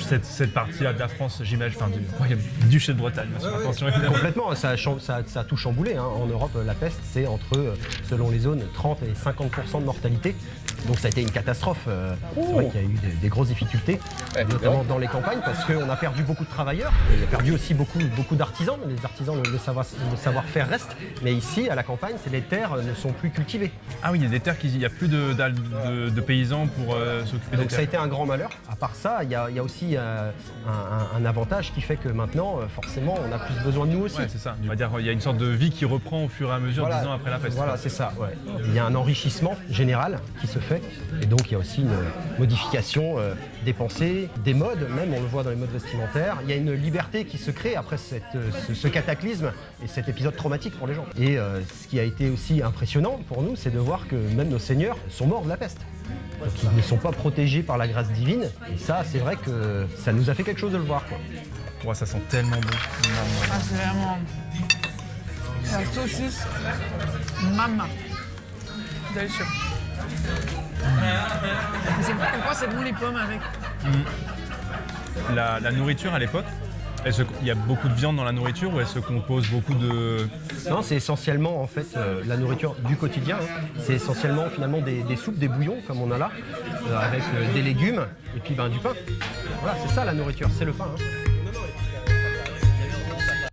cette partie-là de la France, j'imagine, enfin du royaume du duché de Bretagne. Attention, complètement, ça a tout chamboulé. Hein. En Europe, la peste, c'est entre, selon les zones, 30 et 50% de mortalité. Donc ça a été une catastrophe. C'est vrai qu'il y a eu des grosses difficultés, notamment dans les campagnes, parce qu'on a perdu beaucoup de travailleurs. Il a perdu aussi beaucoup d'artisans. Les artisans, le savoir-faire reste. Mais ici, à la campagne, les terres ne sont plus cultivées. Ah oui, il y a des terres il n'y a plus de paysans pour s'occuper des terres. Donc ça a été un grand malheur. À part ça, il y a aussi un avantage qui fait que maintenant, forcément, on a plus besoin de nous aussi. Ouais, c'est ça. On va dire, il y a une sorte de vie qui reprend au fur et à mesure, 10 ans après la peste. Voilà, c'est ça. Ouais. Il y a un enrichissement général qui se fait. Et donc, il y a aussi une modification dépenser, des modes, même on le voit dans les modes vestimentaires. Il y a une liberté qui se crée après ce cataclysme et cet épisode traumatique pour les gens. Et ce qui a été aussi impressionnant pour nous, c'est de voir que même nos seigneurs sont morts de la peste. Donc ils ne sont pas protégés par la grâce divine. Et ça, c'est vrai que ça nous a fait quelque chose de le voir, quoi. Ouais, ça sent tellement bon. Ah, c'est vraiment... La saucisse, maman. Délicieux. C'est vrai comme quoi c'est bon les pommes avec. La nourriture à l'époque, il y a beaucoup de viande dans la nourriture ou elle se compose beaucoup de... Non, c'est essentiellement en fait la nourriture du quotidien. Hein. C'est essentiellement finalement des soupes, des bouillons comme on a là, avec des légumes et puis du pain. Voilà, c'est ça la nourriture, c'est le pain. Hein.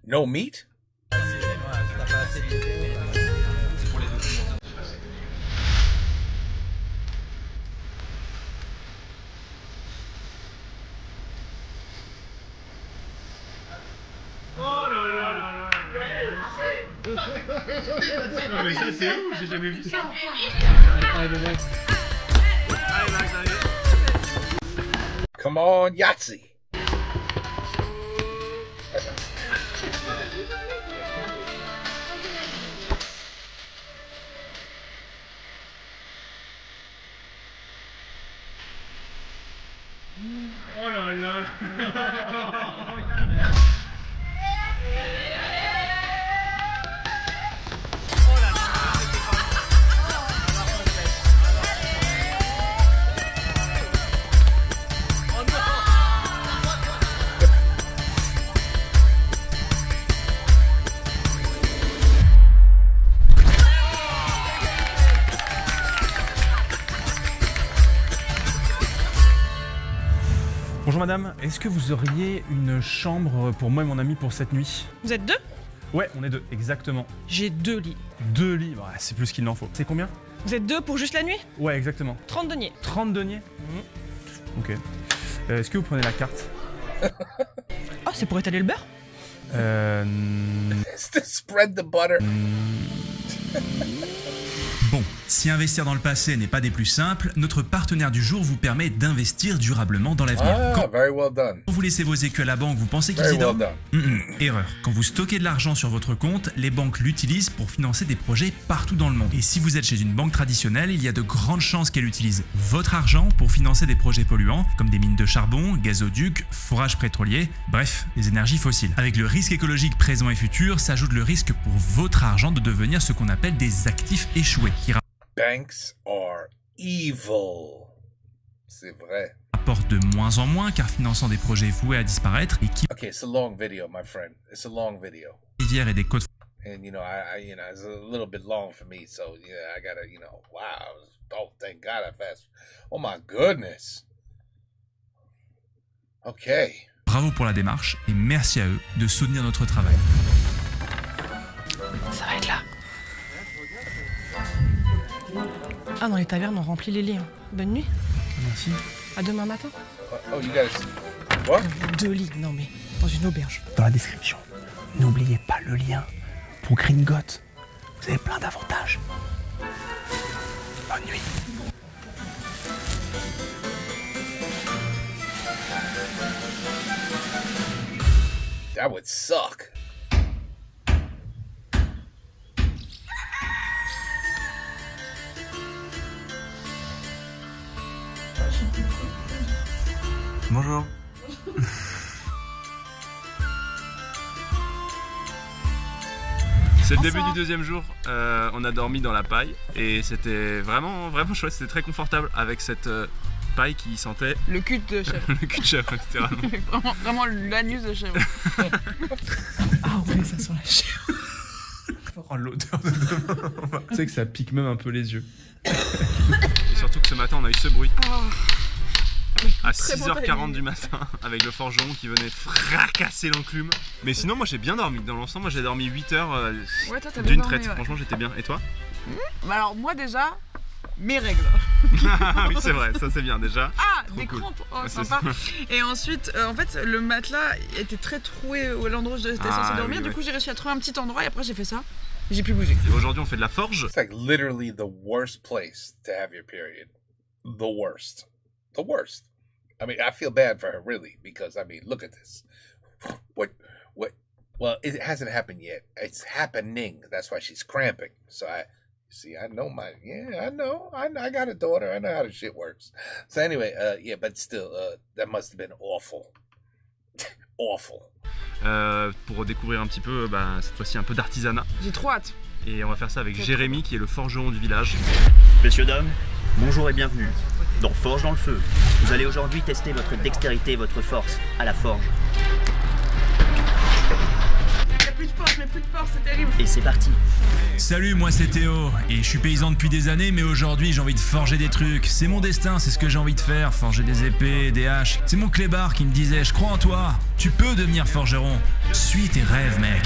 No meat? Mais ça c'est où? J'ai jamais vu ça. Come on, Yahtzee. Oh là là. Bonjour madame, est-ce que vous auriez une chambre pour moi et mon ami pour cette nuit? Vous êtes deux? Ouais, on est deux, exactement. J'ai 2 lits. 2 lits, ouais, c'est plus qu'il n'en faut. C'est combien? Vous êtes deux pour juste la nuit? Ouais, exactement. 30 deniers. 30 deniers? Ok. Est-ce que vous prenez la carte? Oh, c'est pour étaler le beurre? It's to spread the butter. Bon, si investir dans le passé n'est pas des plus simples, notre partenaire du jour vous permet d'investir durablement dans l'avenir. Ah, very well done. Quand vous laissez vos écus à la banque, vous pensez qu'ils Very y well dorment? Erreur. Quand vous stockez de l'argent sur votre compte, les banques l'utilisent pour financer des projets partout dans le monde. Et si vous êtes chez une banque traditionnelle, il y a de grandes chances qu'elle utilise votre argent pour financer des projets polluants, comme des mines de charbon, gazoducs, forages pétroliers, bref, des énergies fossiles. Avec le risque écologique présent et futur, s'ajoute le risque pour votre argent de devenir ce qu'on appelle des actifs échoués, qui Banks are evil. C'est vrai. rapportent de moins en moins car finançant des projets voués à disparaître et qui Okay, it's a long video, my friend. It's a long video. rivières et des côtes And you know, it's a little bit long for me, so yeah, I gotta, wow. Oh, thank God I fast. Oh my goodness. Okay. Bravo pour la démarche et merci à eux de soutenir notre travail. Ça va être là. Ah, dans les tavernes, on remplit les lits. Hein. Bonne nuit. Merci. À demain matin. Oh, you guys. What? 2 lits, non mais dans une auberge. Dans la description, n'oubliez pas le lien pour Gringotte. Vous avez plein d'avantages. Bonne nuit. That would suck. Bonjour. C'est le début du deuxième jour, on a dormi dans la paille et c'était vraiment chouette, c'était très confortable avec cette paille qui sentait le cul de chèvre. le cul de chèvre, littéralement. Vraiment l'anus de chèvre. Ah ouais, ça sent la chèvre. Oh, l'odeur de demain. Tu sais que ça pique même un peu les yeux. Et surtout que ce matin on a eu ce bruit. À 6h40 du matin, avec le forgeron qui venait fracasser l'enclume. Mais sinon, moi j'ai bien dormi. Dans l'ensemble, moi j'ai dormi 8 heures d'une traite. Ouais. Franchement, j'étais bien. Et toi? Bah alors, moi déjà, mes règles. Oui, c'est vrai, ça c'est bien déjà. Ah, trop des cool. crampes, oh, Ouais, sympa. Et ensuite, en fait, le matelas était très troué à l'endroit où j'étais censé dormir. Du coup, j'ai réussi à trouver un petit endroit et après, j'ai fait ça. J'ai pu bouger. Et aujourd'hui, on fait de la forge. It's like literally the worst place to have your period. The worst. The worst. I mean, I feel bad for her, really, because, I mean, look at this. What? Well, it hasn't happened yet. It's happening. That's why she's cramping. So I know I got a daughter. I know how the shit works. So anyway, yeah, but still, that must have been awful. Awful. Pour découvrir un petit peu, cette fois-ci, un peu d'artisanat. J'ai trop hâte. Et on va faire ça avec Jérémy, qui est le forgeron du village. Messieurs, dames, bonjour et bienvenue dans Forge dans le Feu. Vous allez aujourd'hui tester votre dextérité et votre force à la forge. Plus de force, c'est terrible. Et c'est parti. Salut, moi c'est Théo, et je suis paysan depuis des années, mais aujourd'hui j'ai envie de forger des trucs. C'est mon destin, c'est ce que j'ai envie de faire, forger des épées, des haches. C'est mon clébard qui me disait, je crois en toi, tu peux devenir forgeron. Suis tes rêves, mec.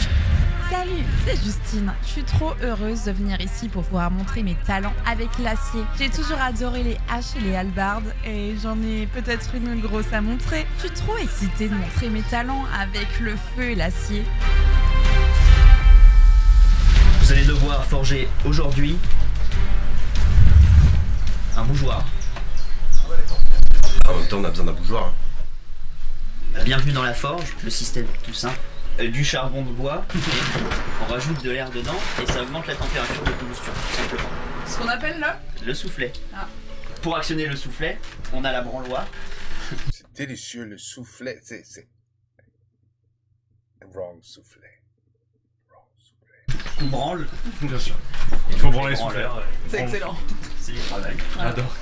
Salut, c'est Justine. Je suis trop heureuse de venir ici pour pouvoir montrer mes talents avec l'acier. J'ai toujours adoré les haches et les hallebardes et j'en ai peut-être une grosse à montrer. Je suis trop excitée de montrer mes talents avec le feu et l'acier. Vous allez devoir forger aujourd'hui un bougeoir. En même temps, on a besoin d'un bougeoir. Hein. Bienvenue dans la forge, le système est tout simple. Du charbon de bois, on rajoute de l'air dedans et ça augmente la température de combustion, tout simplement. Ce qu'on appelle le soufflet. Ah. Pour actionner le soufflet, on a la branloire. C'est délicieux, le soufflet. C'est... Wrong soufflet. On branle. Bien sûr. Il faut branler le soufflet. C'est excellent. C'est du travail. J'adore.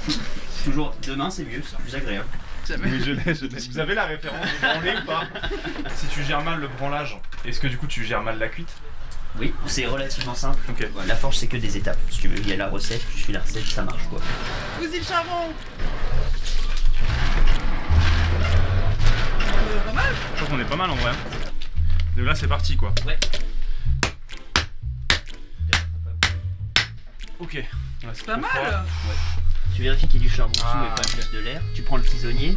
Toujours de main, c'est mieux, c'est plus agréable. Oui, je l'ai. Vous avez la référence du branler ou pas? Si tu gères mal le branlage, est-ce que du coup tu gères mal la cuite? Oui, c'est relativement simple. Okay. La forge, c'est que des étapes. Si tu veux, il y a la recette, je suis la recette, ça marche quoi. Bousille le charbon. Pas mal. Je pense qu'on est pas mal en vrai. Donc là, c'est parti quoi. Ouais. Ok. C'est pas mal. Ouais. Tu vérifies qu'il y a du charbon dessous et pas juste de l'air. Tu prends le prisonnier,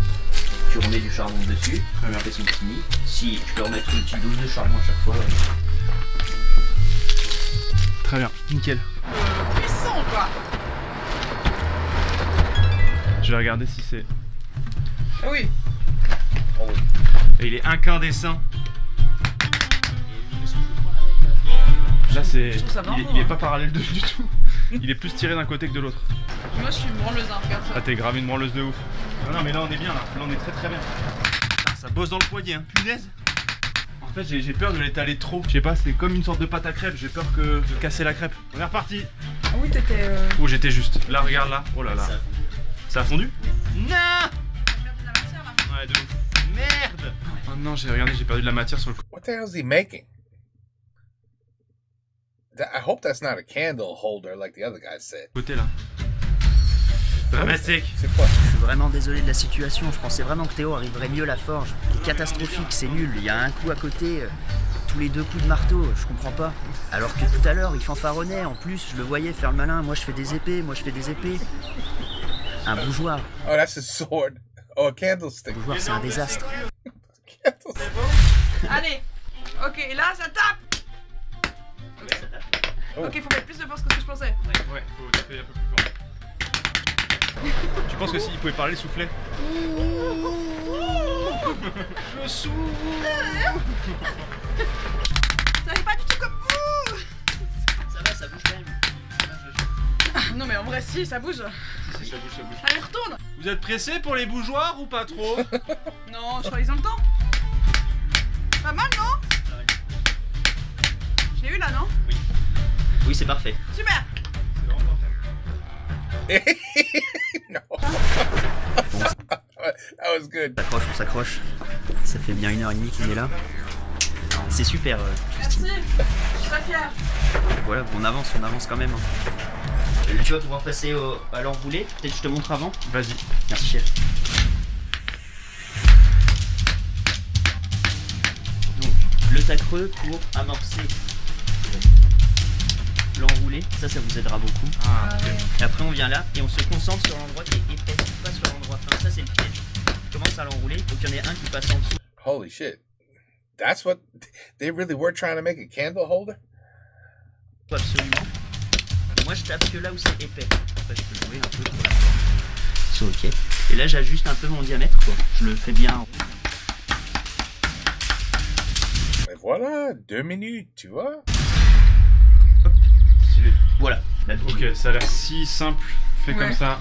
tu remets du charbon dessus, tu fais son petit nid. Si tu peux remettre une petite dose de charbon à chaque fois. Très bien, nickel. Puissant quoi. Je vais regarder si c'est... Ah oui. Et il est incandescent. Là c'est... Il est pas parallèle du tout. Il est plus tiré d'un côté que de l'autre. Moi je suis une branleuse, hein, regarde ça. Ah t'es grave une branleuse de ouf. Non mais là on est bien là, on est très bien. Ça bosse dans le poignet, hein. Punaise. En fait j'ai peur de l'étaler trop. Je sais pas, c'est comme une sorte de pâte à crêpes, j'ai peur de casser la crêpe. On est reparti. Ah oui t'étais... Oh j'étais juste. Là regarde là, oh là là. Ça a fondu? Non. Ouais de ouf. Merde. Oh non j'ai perdu de la matière sur le... What the hell is he making? I hope that's not a candle holder like the other guy said. Côté là. Dramatique. C'est quoi? Je suis vraiment désolé de la situation, je pensais vraiment que Théo arriverait mieux à la forge. C'est catastrophique, c'est nul, il y a un coup à côté, tous les 2 coups de marteau, je comprends pas. Alors que tout à l'heure, il fanfaronnait, en plus, je le voyais faire le malin, moi je fais des épées, Un bougeoir. Oh, that's a sword. Oh, a candlestick. Un bougeoir, c'est un désastre. Allez. Ok, et là ça tape. Oh. Ok, faut mettre plus de force que ce que je pensais. Ouais, faut taper un peu plus fort. Tu penses que s'il pouvait parler, souffler? Je souffle. Ça n'est pas du tout comme vous. Ça va, ça bouge quand même. Ah, non mais en vrai si, ça bouge. Si, ça bouge. Allez, retourne. Vous êtes pressé pour les bougeoirs ou pas trop? Non, je crois qu'ils ont le temps. Pas mal, non? Je l'ai eu là, non? Oui, c'est parfait. Super. No. That was good. On s'accroche. Ça fait bien 1h30 qu'il est là. C'est super, Justine. Merci. Je suis très fière. Voilà, on avance quand même. Tu vas pouvoir passer à l'enroulé. Peut-être que je te montre avant. Vas-y. Merci, chef. Donc, le tas creux pour amorcer l'enroulé, ça vous aidera beaucoup. Et après on vient là et on se concentre sur l'endroit qui est épais, pas sur l'endroit fin. Ça c'est le piège. On commence à l'enrouler, il faut qu'il y en ait un qui passe en dessous. Holy shit. That's what they really were trying to make a candle holder? Absolument. Moi je tape que là où c'est épais. Après je peux jouer un peu. morceau, ok. Et là j'ajuste un peu mon diamètre quoi, je le fais bien. Et voilà, 2 minutes, tu vois. Voilà. Ok, ça a l'air si simple, fait comme ça.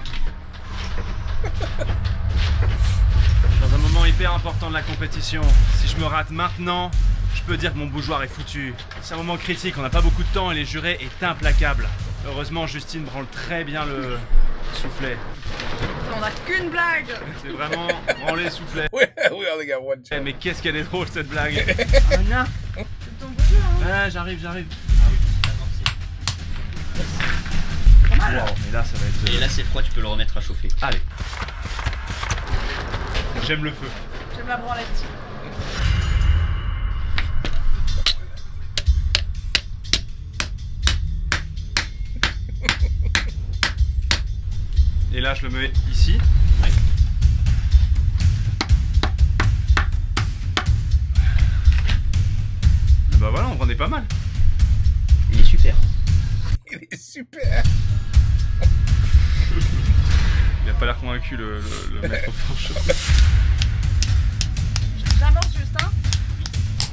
Dans un moment hyper important de la compétition, si je me rate maintenant, je peux dire que mon bougeoir est foutu. C'est un moment critique, on n'a pas beaucoup de temps et les jurés est implacable. Heureusement, Justine branle très bien le soufflet. On a qu'une blague. C'est vraiment branler le soufflet. We only got one job. Mais qu'est-ce qu'elle est drôle cette blague. Ah non. C'est ton bougeoir, hein. Ah, j'arrive. Pas mal. Wow, mais là ça va être... Et là c'est froid, tu peux le remettre à chauffer. Allez. J'aime le feu. J'aime la branlette. Et là je le mets ici. Bah voilà, on rendait pas mal. Il est super. Il est super. Il a pas l'air convaincu le maître au fourche. J'avance juste, hein.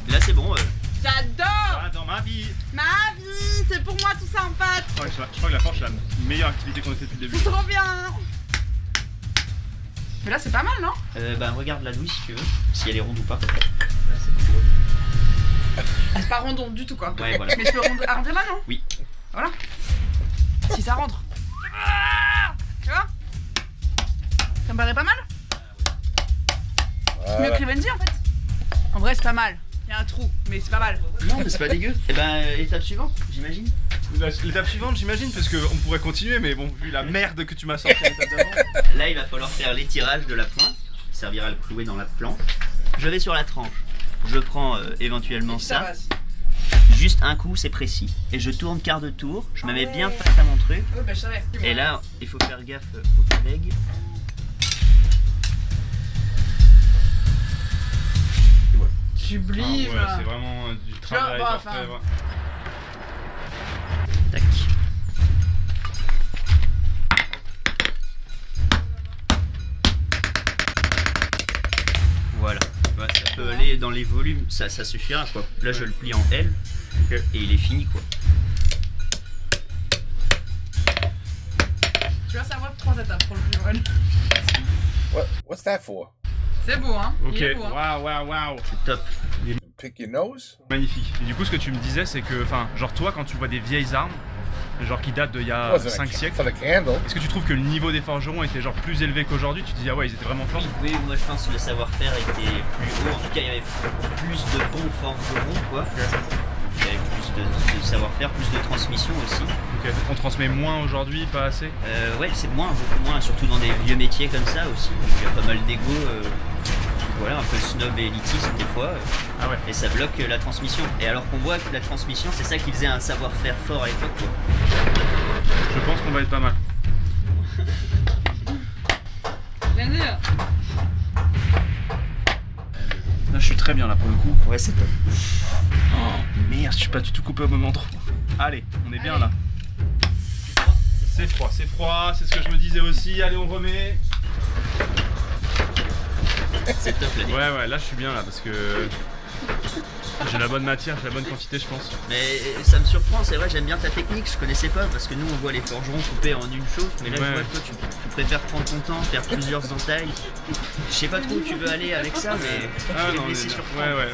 Là c'est bon. J'adore. Dans ma vie. Ma vie, c'est pour moi tout ça en fait. Je crois que la forge c'est la meilleure activité qu'on ait fait depuis le début. C'est trop bien. Mais là c'est pas mal, non? Bah regarde la douille si tu veux, si elle est ronde ou pas. Ah, c'est pas rondon du tout quoi. Ouais, voilà. Mais je peux arrondir là, non? Oui. Voilà. Si ça rentre. Tu vois? Ça me paraît pas mal? Mieux que Rivenzi en fait. En vrai c'est pas mal. Il y a un trou, mais c'est pas mal. Non mais c'est pas dégueu. Et ben étape suivante, j'imagine. L'étape suivante j'imagine parce qu'on pourrait continuer mais bon vu la merde que tu m'as sorti à l'étape d'avant. Là il va falloir faire l'étirage de la pointe. Ça servira à le clouer dans la planche. Je vais sur la tranche. Je prends éventuellement ça. Juste un coup, c'est précis. Et je tourne quart de tour, je me mets bien face à mon truc. Ouais, bah, je savais. Et là, il faut faire gaffe aux collègues. Sublime. Ouais, c'est vraiment du travail parfait. Ouais. Tac. Voilà. Ouais, ça peut aller dans les volumes, ça suffira quoi. Là je le plie en L et il est fini quoi. Tu vas savoir 3 étapes pour le plus run. What's that for? C'est beau hein. Ok, waouh. C'est top. Pick your nose. Magnifique. Et du coup ce que tu me disais c'est que, enfin, genre toi quand tu vois des vieilles armes, genre qui datent d'il y a 5 siècles, est-ce que tu trouves que le niveau des forgerons était genre plus élevé qu'aujourd'hui? Tu te dis ah ouais ils étaient vraiment forts? Oui, moi je pense que le savoir-faire était plus haut, en tout cas il y avait plus de bons forgerons quoi. Il y avait plus de savoir-faire, plus de transmission aussi. Ok, on transmet moins aujourd'hui, pas assez? Ouais c'est moins, beaucoup moins, surtout dans des vieux métiers comme ça aussi. Il y a pas mal d'ego, voilà, un peu snob et élitiste des fois. Ah ouais. Et ça bloque la transmission. Et alors qu'on voit que la transmission c'est ça qui faisait un savoir-faire fort à l'époque quoi. Je pense qu'on va être pas mal. Bien dire. Là je suis très bien là pour le coup. Ouais c'est top. Oh merde, je suis pas du tout coupé au même endroit. Allez, on est bien là. C'est froid, c'est ce que je me disais aussi. Allez, on remet. C'est top là. Ouais, là je suis bien là parce que j'ai la bonne matière, j'ai la bonne quantité je pense. Mais ça me surprend, c'est vrai, j'aime bien ta technique, je connaissais pas parce que nous on voit les forgerons couper en une chose, mais là je vois que toi tu préfères prendre ton temps, faire plusieurs entailles. Je sais pas trop où tu veux aller avec ça, mais je vais me laisser surprendre. Ouais.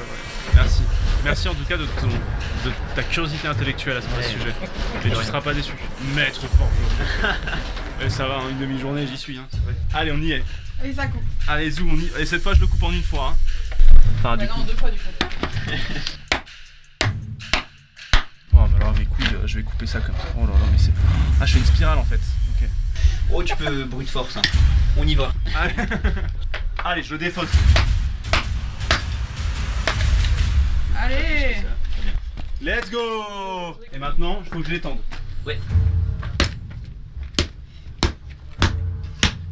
Merci en tout cas de ta curiosité intellectuelle à ce sujet. Et tu seras pas déçu. Maître forgeron. Et ça va, une demi-journée j'y suis. Hein. Allez, on y est. Allez, ça coupe. Allez, zoom, on y... Et cette fois je le coupe en une fois. Hein. Enfin, non, 2 fois du coup. Oh, mais alors mes couilles, je vais couper ça comme ça. Oh là là, mais c'est. Ah, je fais une spirale en fait. Ok. Oh, tu peux brute force. Hein. On y va. Allez, je le défausse. Allez. Let's go. Et maintenant, il faut que je l'étende. Ouais.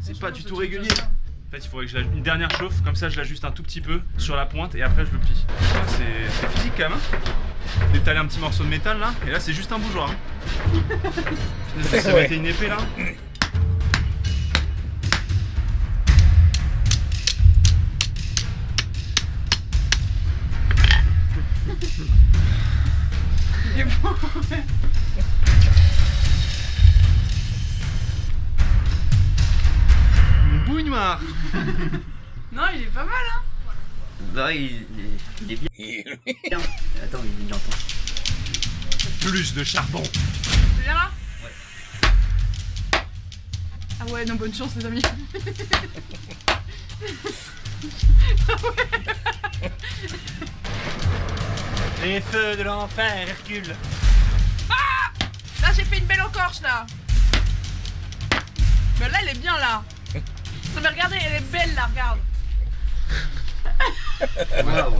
C'est pas du tout régulier. En fait, il faudrait que je une dernière chauffe, comme ça je l'ajuste un tout petit peu sur la pointe et après je le plie. C'est physique quand même. Hein. D'étaler un petit morceau de métal là, et là c'est juste un bougeoir. Hein. Ça va être une épée là. Il est bon. Bouille noire. Non, il est pas mal, hein. Bah, il est bien. Attends, il entend. Plus de charbon. Tu viens là? Ouais. Ah ouais, non, bonne chance, les amis. Les feux de l'enfer, Hercule. Ah! Là, j'ai fait une belle encorche, là. Mais là, elle est bien, là. Non, mais regardez, elle est belle, là, regarde. Waouh.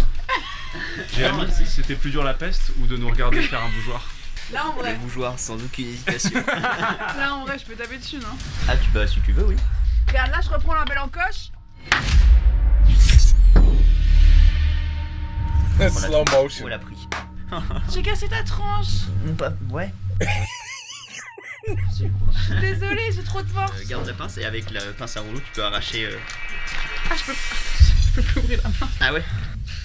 Jérémy, c'était plus dur la peste ou de nous regarder faire un bougeoir? Là, en vrai. Le bougeoir, sans aucune hésitation. Là, en vrai, je peux taper dessus, non? Ah, si tu veux, oui. Regarde, là, je reprends la belle encoche. Slow motion. On l'a pris. J'ai cassé ta tranche. Pas... Ouais. Je suis désolée, j'ai trop de force. Garde la pince et avec la pince à rouleau, tu peux arracher. Ah, je peux plus ouvrir la main. Ah ouais.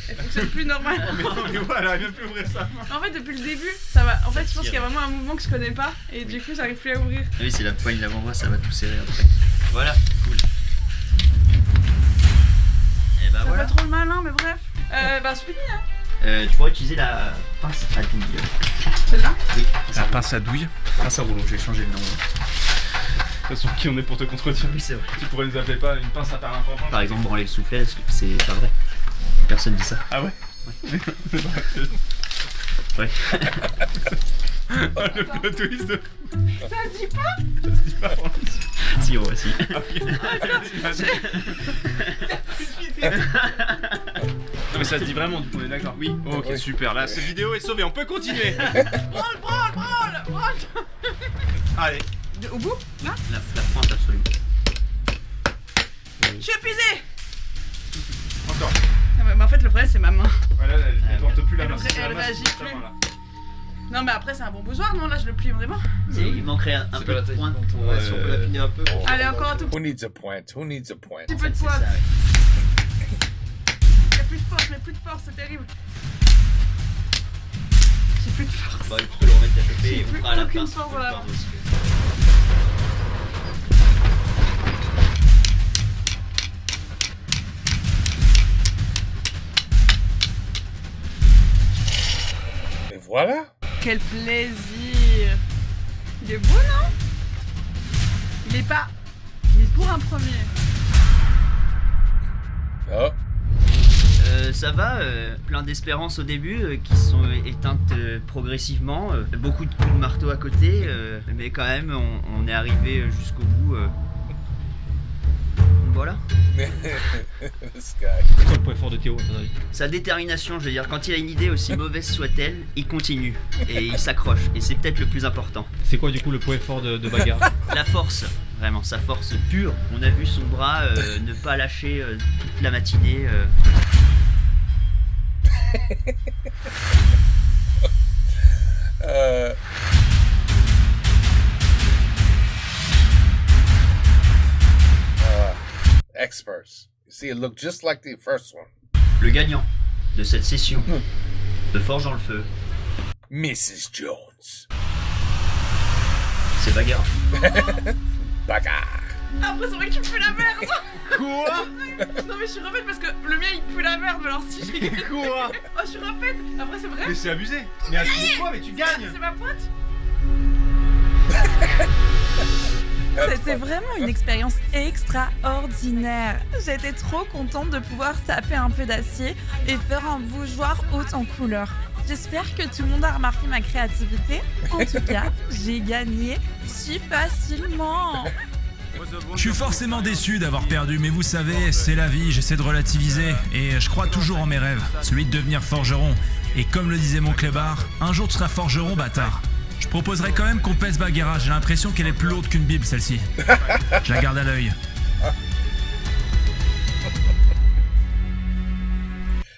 Elle fonctionne plus normal. Mais voilà, elle vient plus ouvrir ça. En fait, depuis le début, ça va. En fait, je pense qu'il y a vraiment un mouvement que je connais pas et du coup, j'arrive plus à ouvrir. Oui, c'est la poigne l'avant-bras, ça va tout serrer après. Voilà, cool. Et bah Ça voilà. fait trop le malin, mais bref. Bah, c'est fini, hein. Tu pourrais utiliser la pince à douille. Celle-là? Oui. La pince à douille. Pince à rouleau, je vais changer le nom. De toute façon, qui on est pour te contredire? Oui, c'est vrai. Tu pourrais nous appeler pas une pince à parampinpin? Par exemple, branler le soufflet, c'est pas vrai. Personne dit ça. Ah ouais? Ouais. Ouais. Le plot twist de... Ça se dit pas? Ça se dit pas vraiment. Si, ouais, si. Non mais ça se dit vraiment, du coup, on est d'accord? Oui. Ok, Oui. super. Là, cette vidéo est sauvée, on peut continuer. Branle. Allez. Au bout? Là? La pointe absolue. Je suis épuisée. Encore. Ah ouais, mais en fait, le problème, c'est ma main. Voilà, elle porte plus la main. Elle réagit plus. Non, mais après, c'est un bon bougeoir, non? Là, je le plie vraiment. Il manquerait un peu de pointe pour. Ouais, si on peut l'affiner un peu. Allez, encore un tout Who needs a point? Who needs a point? petit peu de C'est pointe. ça, ouais. Y'a plus de force, mais plus de force, c'est terrible. J'ai plus de force. Bah, tu peux le remettre à choper J'ai et on plus fera la aucune pince. force dans la main. Et voilà. Quel plaisir. Il est beau, non? Il est pas... Il est pour un premier. Oh. Ça va, plein d'espérances au début qui sont éteintes progressivement. Beaucoup de coups de marteau à côté, mais quand même on est arrivé jusqu'au bout. Voilà. This guy. C'est quoi le point fort de Théo à ton avis? Sa détermination, je veux dire, quand il a une idée aussi mauvaise soit-elle, il continue et il s'accroche. Et c'est peut-être le plus important. C'est quoi du coup le point fort de bagarre? La force, vraiment, sa force pure. On a vu son bras ne pas lâcher toute la matinée. Experts. You see, it looked just like the first one. Le gagnant de cette session de Forge dans le feu, Mrs. Jones. c'est bagarre. Bagarre. Après, c'est vrai que tu pues la merde. Quoi? Non, mais je suis refaite parce que le mien il pue la merde, alors si j'ai gagné. Quoi? Oh, je suis refaite. Après, c'est vrai. Mais c'est abusé. Mais attends, quoi? Mais tu gagnes. C'est ma pointe. C'était vraiment une expérience extraordinaire. J'étais trop contente de pouvoir taper un peu d'acier et faire un bougeoir haut en couleur. J'espère que tout le monde a remarqué ma créativité. En tout cas, j'ai gagné si facilement. Je suis forcément déçu d'avoir perdu, mais vous savez, c'est la vie, j'essaie de relativiser et je crois toujours en mes rêves, celui de devenir forgeron. Et comme le disait mon clébard, un jour tu seras forgeron, bâtard. Je proposerais quand même qu'on pèse Bagheera, j'ai l'impression qu'elle est plus lourde qu'une bible celle-ci. Je la garde à l'œil.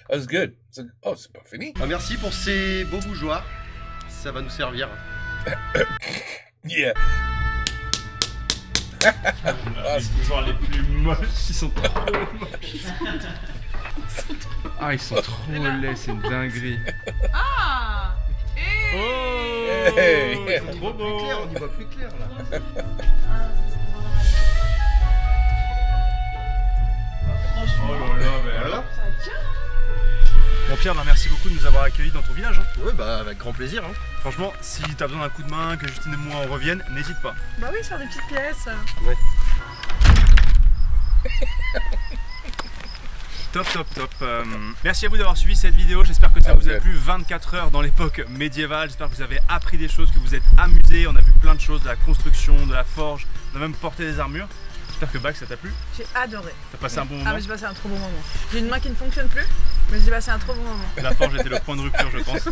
That was good. Oh, c'est pas fini. Ah, merci pour ces beaux bougeoirs. Ça va nous servir. Yeah. Les bougeoirs les plus moches, ils sont trop moches. Ah, ils sont trop laids, c'est une dinguerie. Ah. Oh, Hey. ils sont trop beaux. On y voit plus clair là. Oh là là, mais Voilà. Bon Pierre, bah, merci beaucoup de nous avoir accueillis dans ton village. Hein. Ouais, bah avec grand plaisir. Hein. Franchement, si t'as besoin d'un coup de main, que Justine et moi on revienne, n'hésite pas. Bah oui, sur des petites pièces. Ouais. Top, top, top. Merci à vous d'avoir suivi cette vidéo. J'espère que ça vous a plu. 24 heures dans l'époque médiévale. J'espère que vous avez appris des choses, que vous êtes amusés. On a vu plein de choses, de la construction, de la forge. On a même porté des armures. J'espère que Bac, ça t'a plu. J'ai adoré. T'as passé un bon moment. Ah mais j'ai passé un trop bon moment. J'ai une main qui ne fonctionne plus, mais j'ai passé un trop bon moment. La forge était le point de rupture, je pense.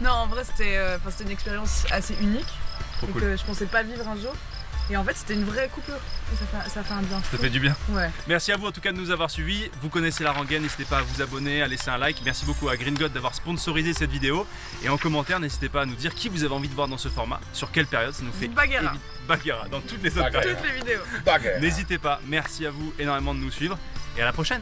Non, en vrai c'était une expérience assez unique. Trop cool. Que je pensais pas vivre un jour. Et en fait c'était une vraie coupure. Et ça fait un bien. Ça fait du bien. Ouais. Merci à vous en tout cas de nous avoir suivis. Vous connaissez la rengaine, n'hésitez pas à vous abonner, à laisser un like. Merci beaucoup à Green God d'avoir sponsorisé cette vidéo. Et en commentaire, n'hésitez pas à nous dire qui vous avez envie de voir dans ce format, sur quelle période. Ça nous fait Bagheera. Bagheera dans toutes les autres périodes. Toutes les vidéos. N'hésitez pas. Merci à vous énormément de nous suivre et à la prochaine.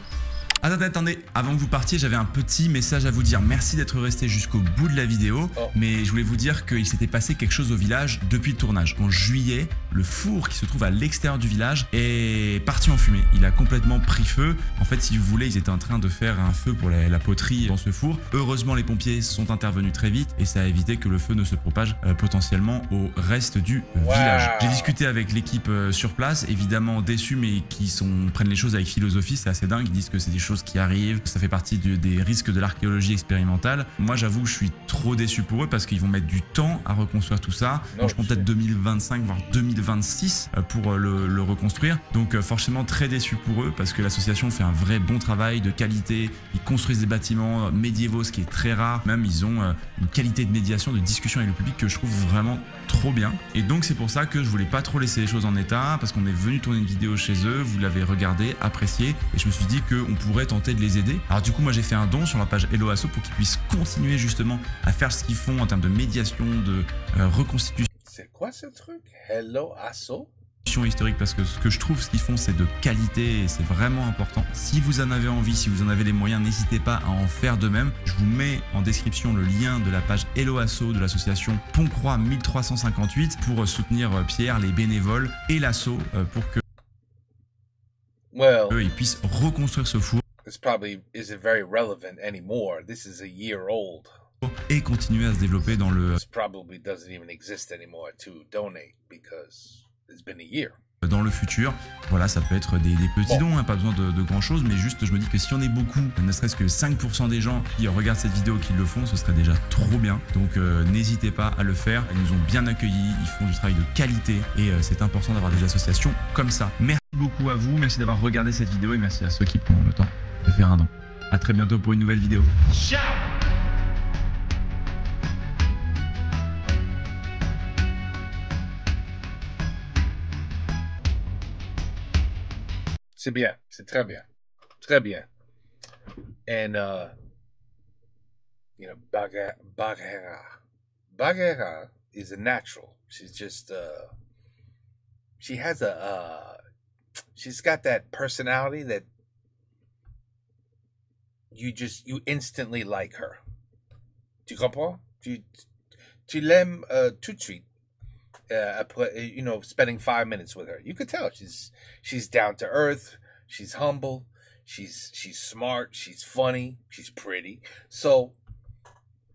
Attendez, avant que vous partiez, j'avais un petit message à vous dire. Merci d'être resté jusqu'au bout de la vidéo, mais je voulais vous dire qu'il s'était passé quelque chose au village depuis le tournage. En juillet, le four qui se trouve à l'extérieur du village est parti en fumée. Il a complètement pris feu. En fait, si vous voulez, ils étaient en train de faire un feu pour la poterie dans ce four. Heureusement, les pompiers sont intervenus très vite et ça a évité que le feu ne se propage potentiellement au reste du village. J'ai discuté avec l'équipe sur place, évidemment déçus, mais qui prennent les choses avec philosophie. C'est assez dingue. Ils disent que c'est des choses qui arrivent, ça fait partie des risques de l'archéologie expérimentale. Moi j'avoue je suis trop déçu pour eux parce qu'ils vont mettre du temps à reconstruire tout ça. Donc je pense peut-être 2025 voire 2026 pour le reconstruire. Donc forcément très déçu pour eux parce que l'association fait un vrai bon travail de qualité. Ils construisent des bâtiments médiévaux, ce qui est très rare. Même ils ont une qualité de médiation, de discussion avec le public que je trouve vraiment trop bien. Et donc c'est pour ça que je voulais pas trop laisser les choses en état parce qu'on est venu tourner une vidéo chez eux, vous l'avez regardé, apprécié et je me suis dit qu'on pourrait tenter de les aider. Alors du coup moi j'ai fait un don sur la page Hello Asso pour qu'ils puissent continuer justement à faire ce qu'ils font en termes de médiation, de reconstitution. C'est quoi ce truc? Hello Asso? Historique parce que ce que je trouve ce qu'ils font c'est de qualité et c'est vraiment important. Si vous en avez envie, si vous en avez les moyens, n'hésitez pas à en faire de même. Je vous mets en description le lien de la page Hello Asso de l'association Pont-Croix 1358 pour soutenir Pierre, les bénévoles et l'asso pour que ils puissent reconstruire ce four. This probably isn't very relevant anymore. This is a year old. Et continuer à se développer dans le This probably doesn't even exist anymore to donate because it's been a year. Dans le futur, voilà, ça peut être des petits dons, hein, pas besoin de grand chose, mais juste je me dis que si on est beaucoup, ne serait-ce que 5% des gens qui regardent cette vidéo qui le font, ce serait déjà trop bien. Donc n'hésitez pas à le faire, ils nous ont bien accueillis, ils font du travail de qualité et c'est important d'avoir des associations comme ça. Merci beaucoup à vous, merci d'avoir regardé cette vidéo et merci à ceux qui prennent le temps de faire un don. A très bientôt pour une nouvelle vidéo. Ciao. C'est bien, c'est très bien, très bien. And you know, Bagheera is a natural. She's just she has she's got that personality that you instantly like her. Tu comprends? Tu l'aimes tout de suite. You know, spending 5 minutes with her, you could tell she's down to earth, she's humble, she's smart, she's funny, she's pretty. So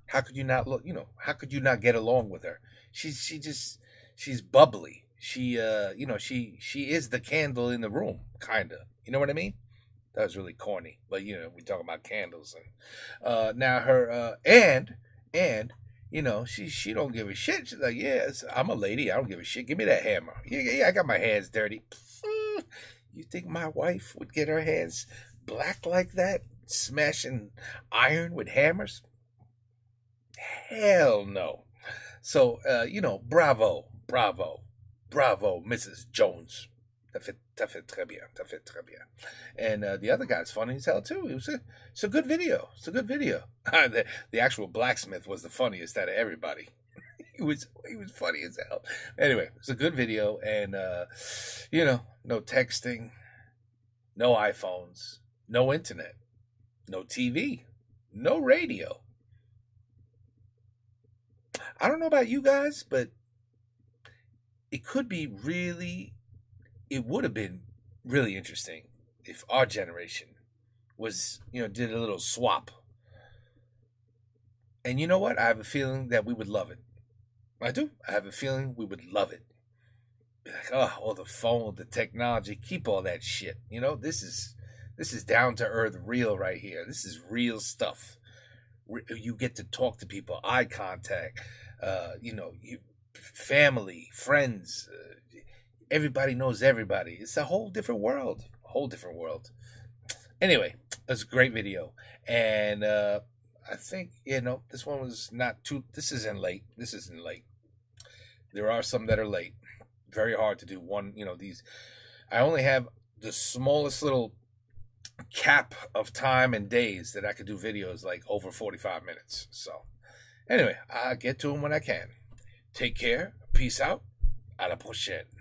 how could you not look? You know, how could you not get along with her? She's bubbly. She you know, she is the candle in the room, kinda. You know what I mean? That was really corny, but you know, we talking about candles and now her and you know, she don't give a shit. She's like, yes, I'm a lady. I don't give a shit. Give me that hammer. Yeah, I got my hands dirty. You think my wife would get her hands black like that? Smashing iron with hammers? Hell no. So, you know, bravo, Mrs. Jones. T'as fait très bien. And the other guy's funny as hell too. It's a good video. It's a good video. The actual blacksmith was the funniest out of everybody. he was funny as hell. Anyway, it's a good video, and you know, no texting, no iPhones, no internet. no TV, no radio. I don't know about you guys, but it could be really, it would have been really interesting if our generation was, did a little swap. And you know what? I have a feeling that we would love it. I do. I have a feeling we would love it. Be like, oh, all the phone, the technology, keep all that shit. This is down to earth, real right here. This is real stuff. You get to talk to people, eye contact. Family, friends, everybody knows everybody. It's a whole different world. Anyway, it's a great video. And I think, this one was not too, this isn't late. There are some that are late. Very hard to do one, these. I only have the smallest little cap of time and days that I could do videos like over 45 minutes. So anyway, I'll get to them when I can. Take care. Peace out. À la prochaine.